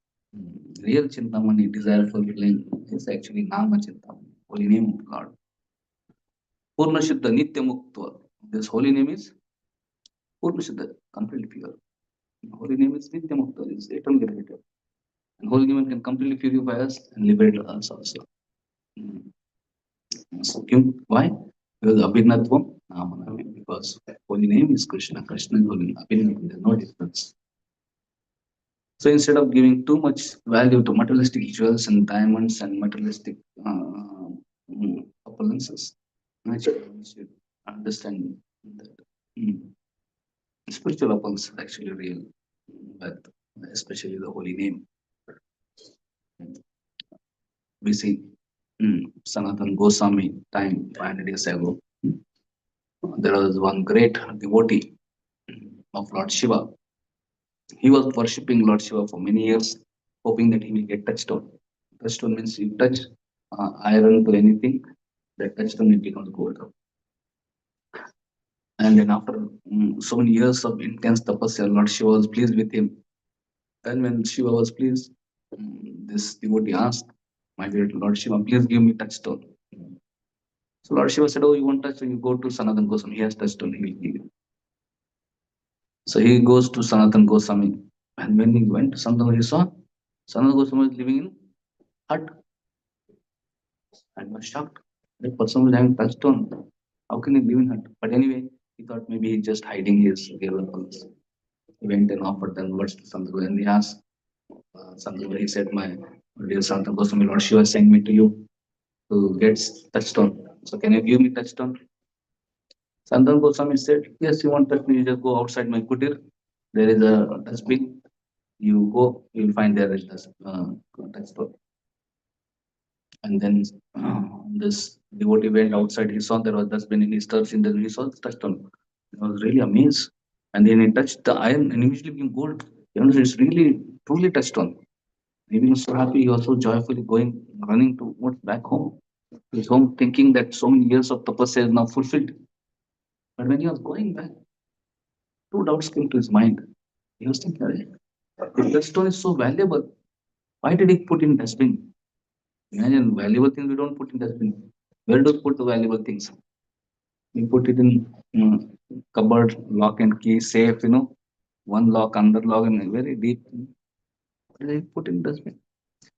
Real Chintamani, desire for healing, is actually Nama Chintamani, holy name of God. Purna Shuddha Nitya Muktva. This holy name is Purna Shuddha, completely pure. Holy name is Nitya Mukta, is eternally liberated. And holy name can completely purify us and liberate us also. Mm. So, why? Because Abhinatvam Namanami, because holy name is Krishna, Krishna is holy. Abhinatvam, there's no difference. So instead of giving too much value to materialistic jewels and diamonds and materialistic opulences, actually we should understand that mm, spiritual opulence is actually real, but especially the holy name. We see Sanatan Goswami time 500 years ago. There was one great devotee of Lord Shiva. He was worshipping Lord Shiva for many years, hoping that he will get touchstone. Touchstone means you touch iron to anything, that touchstone it becomes gold. And then after so many years of intense tapasya, Lord Shiva was pleased with him. And when Shiva was pleased, this devotee asked, "My dear Lord Shiva, please give me touchstone." So Lord Shiva said, "Oh, you want touch? So you go to Sanatan Goswami. He has touchstone. He will give you." So he goes to Sanatan Goswami. And when he went to Sanatan, he saw Sanatan Goswami was living in hut. And was shocked. That person was having touchstone. How can he live in hut? But anyway, he thought maybe he's just hiding his real weapons. He went and offered them words to Sanatan Goswami. And he asked Sanatan Goswami, he said, "My dear Sanatan Goswami, Lord Shiva sent me to you to get touchstone. So can you give me touchstone?" Sanatan Goswami said, "Yes, you want touch me, you just go outside my kutir. There is a dustbin. You go, you'll find there is touchstone." And then this devotee went outside. He saw there was dustbin in his search in the he saw the touchstone. He was really amazed. And then he touched the iron and immediately became gold. You know, it's really truly touchstone. He was so happy. He was so joyfully going, running towards back home. His home, thinking that so many years of tapasya is now fulfilled. But when he was going back, two doubts came to his mind. He was thinking, "Arey, if touchstone is so valuable, why did he put in dustbin? Imagine valuable things we don't put in dustbin. Where do we put the valuable things? We put it in cupboard, lock and key, safe, one lock, under lock, and very deep. They put in dustbin.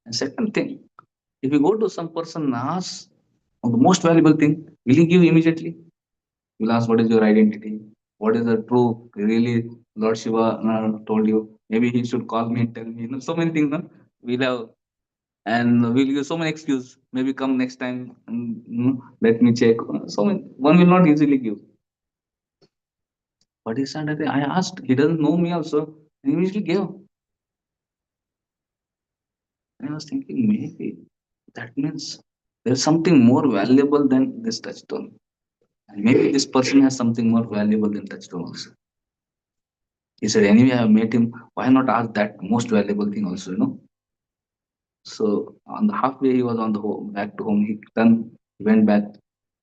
And second thing, if you go to some person and ask on the most valuable thing, will he give immediately? You'll ask, what is your identity? What is the true, really, Lord Shiva told you? Maybe he should call me and tell me. So many things, no? We'll have, and we'll give so many excuses. Maybe come next time, and, let me check. So many, one will not easily give. But he said, I asked, he doesn't know me also. And he immediately gave. And I was thinking, maybe that means there's something more valuable than this touchstone. And maybe this person has something more valuable than touchstone also. He said, anyway, I have met him. Why not ask that most valuable thing also? So on the halfway, he was on the home, back to home. He went back.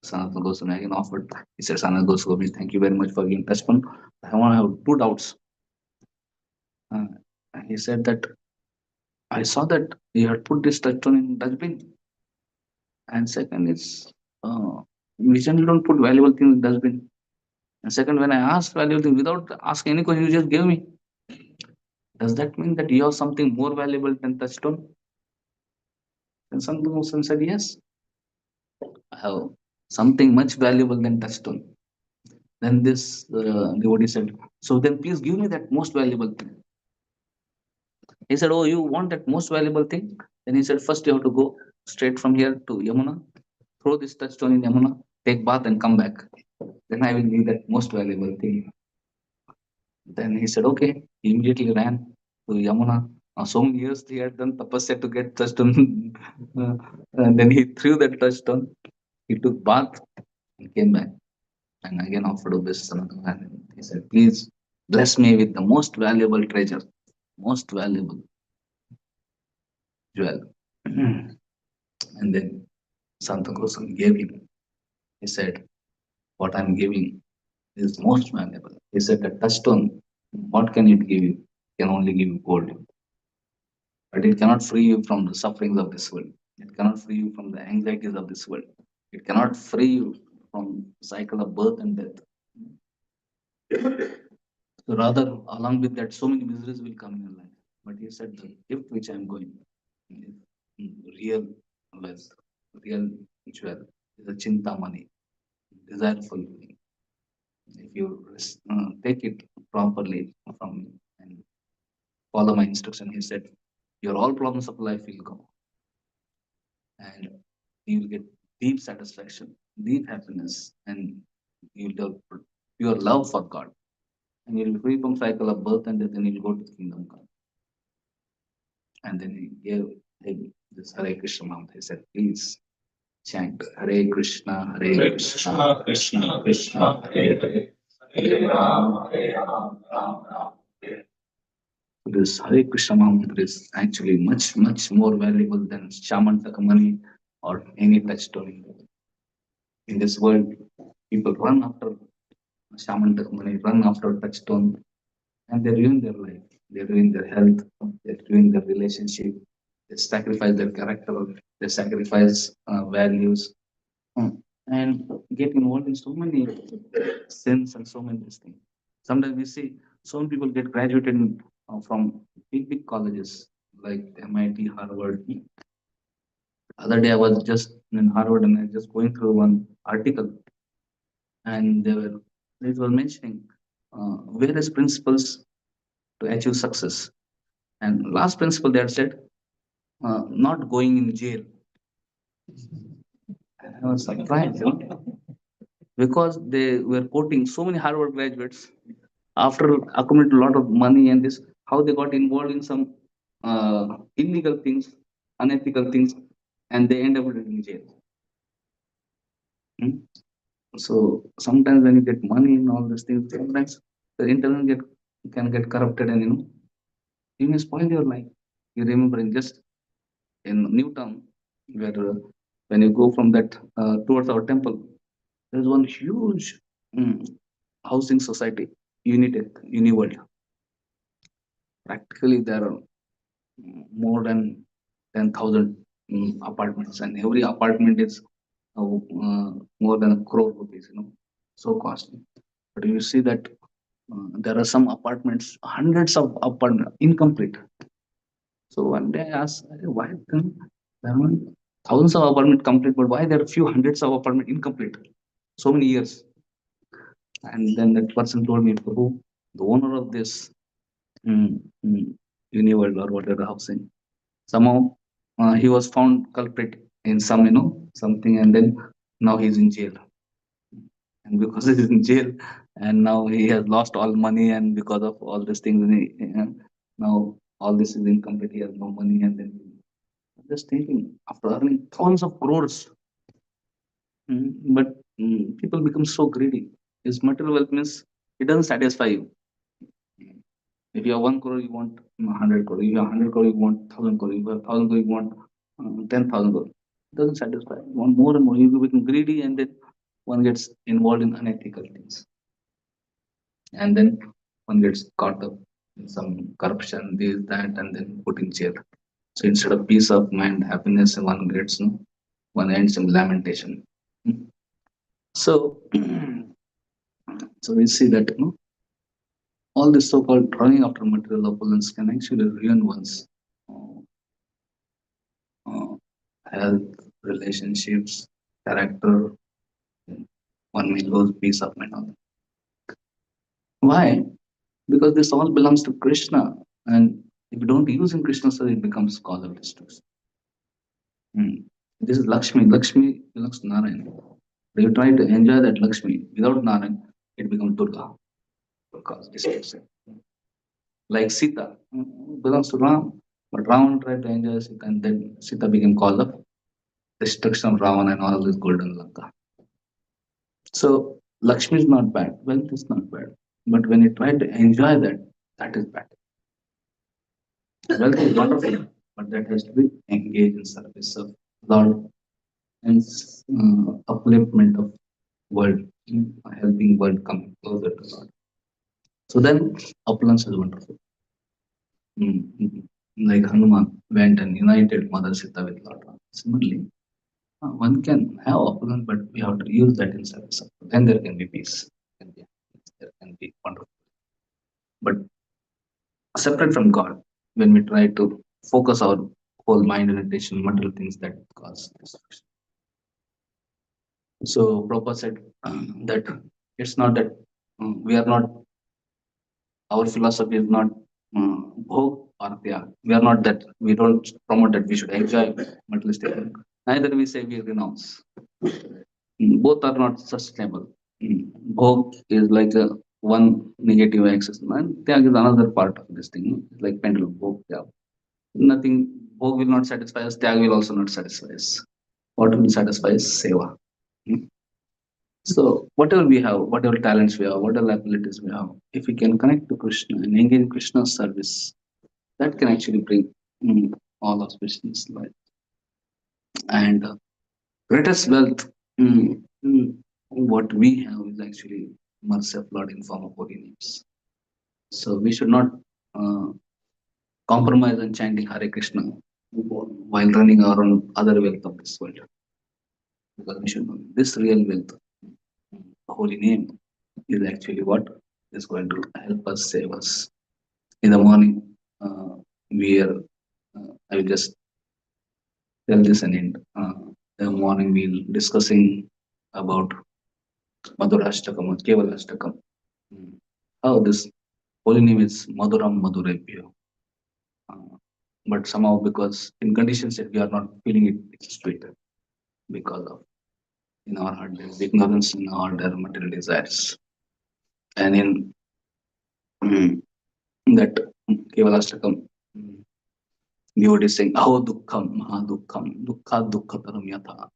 Sanatana Goswami again offered. He said, Sanatana Goswami, thank you very much for giving touchstone. I want to have two doubts. Uh, he said that I saw that you had put this touchstone in dustbin. And second is, uh, We generally don't put valuable things in dustbin. And second, when I asked valuable things without asking any question, you just gave me. Does that mean that you have something more valuable than touchstone? And some person said, yes, I have something much valuable than touchstone. Then this devotee said, so then please give me that most valuable thing. He said, oh, you want that most valuable thing? Then he said, first you have to go straight from here to Yamuna, throw this touchstone in Yamuna, take bath and come back. Then I will give that most valuable thing. Then he said, okay. He immediately ran to Yamuna. So many years he had done tapasya to get touchstone. And then he threw that touchstone. He took bath and came back and again offered obeisance. And he said, please bless me with the most valuable treasure, most valuable jewel. And then Santa Goswami gave him. He said, what I'm giving is most valuable. He said, the touchstone, what can it give you? It can only give you gold. But it cannot free you from the sufferings of this world. It cannot free you from the anxieties of this world. It cannot free you from the cycle of birth and death. So rather, along with that, so many miseries will come in your life. But he said, the gift which I am going is real wealth, real jewel, is a chintamani, desire fulfilling. If you take it properly from me and follow my instruction, he said, your all problems of life will go and you will get deep satisfaction, deep happiness, and you'll develop pure love for God. And you'll be free from cycle of birth and death, and you'll go to the kingdom of God. And then he gave him this Hare Krishna mantra. He said, please chant Hare Krishna, Krishna Krishna, Hare Hare, Hare Ram, Ram Ram. This Hare Krishna mantra is actually much, much more valuable than Shamantaka money or any touchstone. In this world, people run after Shamantaka money, run after touchstone, and they ruin their life. They ruin their health. They ruin their relationship. They sacrifice their character. They sacrifice values, and get involved in so many sins and so many things. Sometimes we see so many people get graduated from big, big colleges like MIT, Harvard. Other day I was just in Harvard and I was just going through one article, and it was mentioning various principles to achieve success. And last principle they had said, not going in jail. I was surprised, because they were quoting so many Harvard graduates after accumulating a lot of money and this, how they got involved in some illegal things, unethical things, and they end up in jail. Hmm? So sometimes when you get money and all these things, sometimes the internet can get corrupted, and you may spoil your life. You remember in just in Newtown, where when you go from that towards our temple, there is one huge housing society, Unitech, Uniworld. Practically, there are more than 10,000 apartments, and every apartment is more than a crore rupees, so costly. But you see that there are some apartments, hundreds of apartments, incomplete. So one day I asked, why there are thousands of apartments complete, but why there are few hundreds of apartments incomplete? So many years. And then that person told me, Prabhu, the owner of this mm, mm, Uniworld or whatever housing, somehow he was found culprit in some, something, and then now he's in jail. And because he's in jail, and now he has lost all money, and because of all these things, now all this is incomplete. He has no money, and then I'm just thinking, after earning thousands of crores, but people become so greedy. His material wealth means it doesn't satisfy you. If you have 1 crore, you want 100 crore. If you have 100 crore, you want 1,000 crore. If you have 1,000 crore, you want 10,000 crore. It doesn't satisfy. You want more and more. You become greedy, and then one gets involved in unethical things. And then one gets caught up in some corruption, this, that, and then put in jail. So instead of peace of mind, happiness, one gets, one ends in lamentation. Hmm. So, so we see that all this so-called running after material opulence can actually ruin one's uh, uh, health, relationships, character. One may lose peace of mind. Why? Because this all belongs to Krishna, and if you don't use in Krishna, so it becomes cause of destruction. Hmm. This is Lakshmi. Lakshmi belongs to Narayan. You try to enjoy that Lakshmi without Narayan, it becomes Durga. Because destruction. Like Sita belongs to Ram, but Ram tried to enjoy Sita, and then Sita became cause of destruction of Ravan and all this golden Lanka. So Lakshmi is not bad, wealth is not bad, but when you try to enjoy that, that is bad. Wealth is wonderful, but that has to be engaged in service of Lord and upliftment of world, helping world come closer to Lord. So then opulence is wonderful. Like Hanuman went and united Mother Sita with Lord Ram. Similarly, one can have opulence, but we have to use that in service. Then there can be peace. There can be wonderful. But separate from God, when we try to focus our whole mind and attention on material things, that cause destruction. So Prabhupada said that it's not that we are not, our philosophy is not bhog or tyag. We are not that, we don't promote that we should enjoy materialistic things. Neither we say we renounce. Both are not sustainable. Bhog is like a one negative axis, and tyag is another part of this thing. It's like pendulum, bhog, tyag. Nothing, bhog will not satisfy us, tyag will also not satisfy us. What will satisfy is seva. Mm. So whatever we have, whatever talents we have, whatever abilities we have, if we can connect to Krishna and engage in Krishna's service, that can actually bring all auspiciousness life. And greatest wealth, mm, mm, what we have is actually mercy of Lord in form of holy names. So we should not uh, compromise on chanting Hare Krishna while running our own other wealth of this world. Because we should know this real wealth, holy name, is actually what is going to help us, save us. In the morning, we are, I will just tell this and end. In the morning, we'll discussing about Madhurashtakam or Kevalashtakam. How this holy name is Madhuram Madhurabhya. Uh, but somehow, because in conditions that we are not feeling it, it's sweet because of in our heart there's ignorance in our material desires. And in that Kevalashtakam, devotee is saying, Aho Dukkham, Mahadukham, Dukkha Dukkhataram Yatha,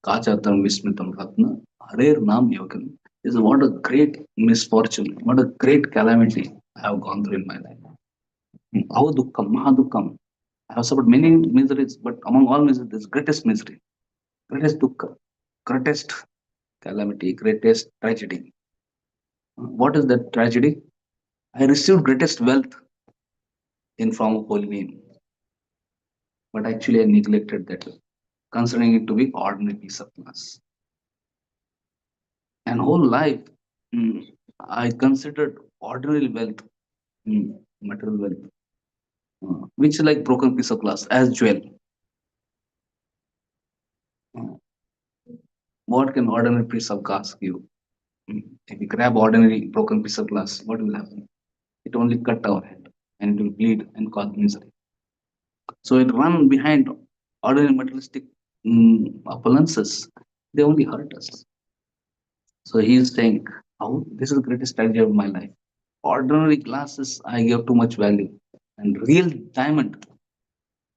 Kachataram Vismitam Ratna, Harer Nam Yogam. Is what a great misfortune, what a great calamity I have gone through in my life. Aho Dukkham, Mahadukham. I have suffered many miseries, but among all miseries, this greatest misery, greatest dukkha, greatest calamity, greatest tragedy. What is that tragedy? I received greatest wealth in form of holy name, but actually I neglected that, considering it to be ordinary piece of glass. And whole life, mm, I considered ordinary wealth, material wealth, which is like broken piece of glass as jewel. Uh, what can ordinary piece of glass give? If you grab ordinary broken piece of glass, what will happen? It only cut our head and it will bleed and cause misery. So it run behind ordinary materialistic appliances. They only hurt us. So he is saying, "Oh, this is the greatest tragedy of my life. Ordinary glasses, I gave too much value, and real diamond,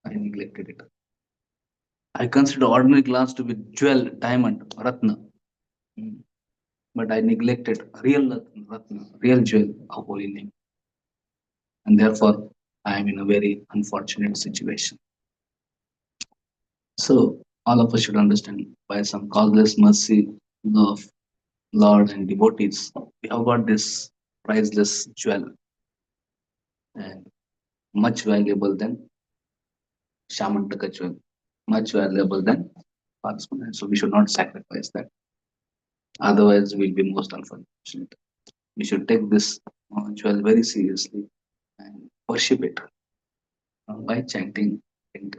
I neglected it. I consider ordinary glass to be jewel, diamond, ratna, Mm. but I neglected real ratna, real jewel of holy name, and therefore I am in a very unfortunate situation." So all of us should understand by some causeless mercy of Lord and devotees, we have got this priceless jewel and much valuable than Shamantaka jewel, much valuable than Parasmana. So we should not sacrifice that. Otherwise, we'll be most unfortunate. We should take this ritual very seriously and worship it by chanting and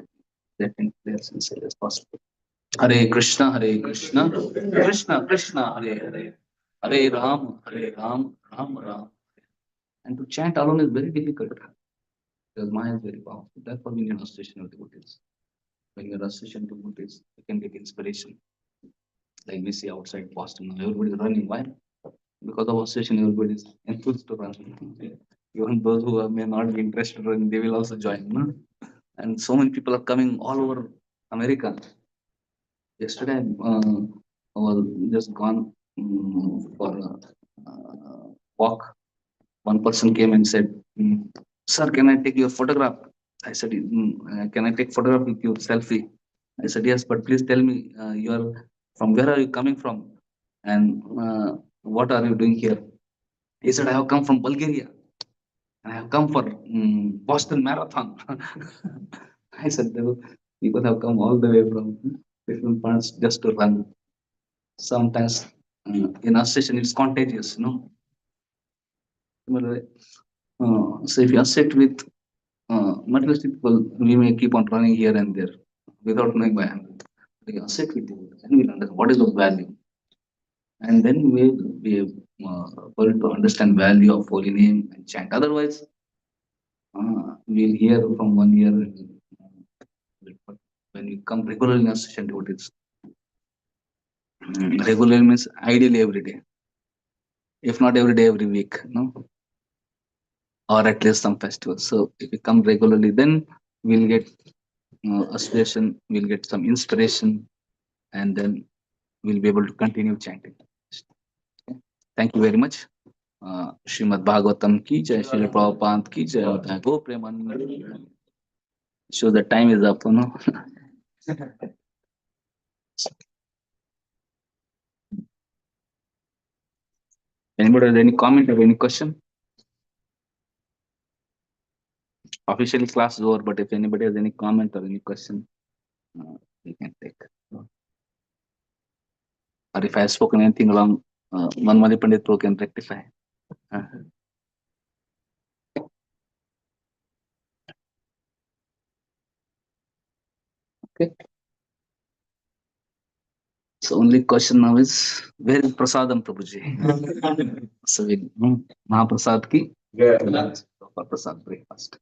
that in as sincere as possible. Hare Krishna, Hare Krishna, Krishna Krishna, Hare Hare, Hare Ram, Hare Ram, Ram Ram. And to chant alone is very difficult because Maya is very powerful. Therefore, we need association with devotees. When you're association with devotees, you can get inspiration. Like we see outside Boston, now everybody is running. Why? Because of association, everybody is enthused to run. Even those who may not be interested in running, they will also join. No? And so many people are coming all over America. Yesterday, I was just gone for a walk. One person came and said, "Sir, can I take your photograph?" I said, "Can I take photograph with you, selfie?" I said, "Yes, but please tell me, you are from where are you coming from, and what are you doing here?" He said, "I have come from Bulgaria. I have come for Boston Marathon." I said, people have come all the way from different parts just to run. Sometimes in our session, it's contagious, you know. Similarly, so if you associate with materialistic people, we may keep on running here and there without knowing why. We associate with them, and we'll understand what is the value, and then we'll be able to understand value of holy name and chant. Otherwise, we'll hear from 1 year. But when we come regularly in association devotees, regularly means ideally every day, if not every day, every week, no, or at least some festivals. So if we come regularly, then we'll get association, we'll get some inspiration, and then we'll be able to continue chanting. Thank you very much. Srimad Bhagavatam ki jai, Srila Prabhupada ki jai, Go Premanand. So the time is up, you know. Anybody has any comment or any question? Officially class is over, but if anybody has any comment or any question, we can take. Or if I have spoken anything wrong, Manmali Pandit Pro can rectify. Okay. So only question now is, where is Prasadam Prabhuji? So we Mahaprasad ki for Prasad breakfast.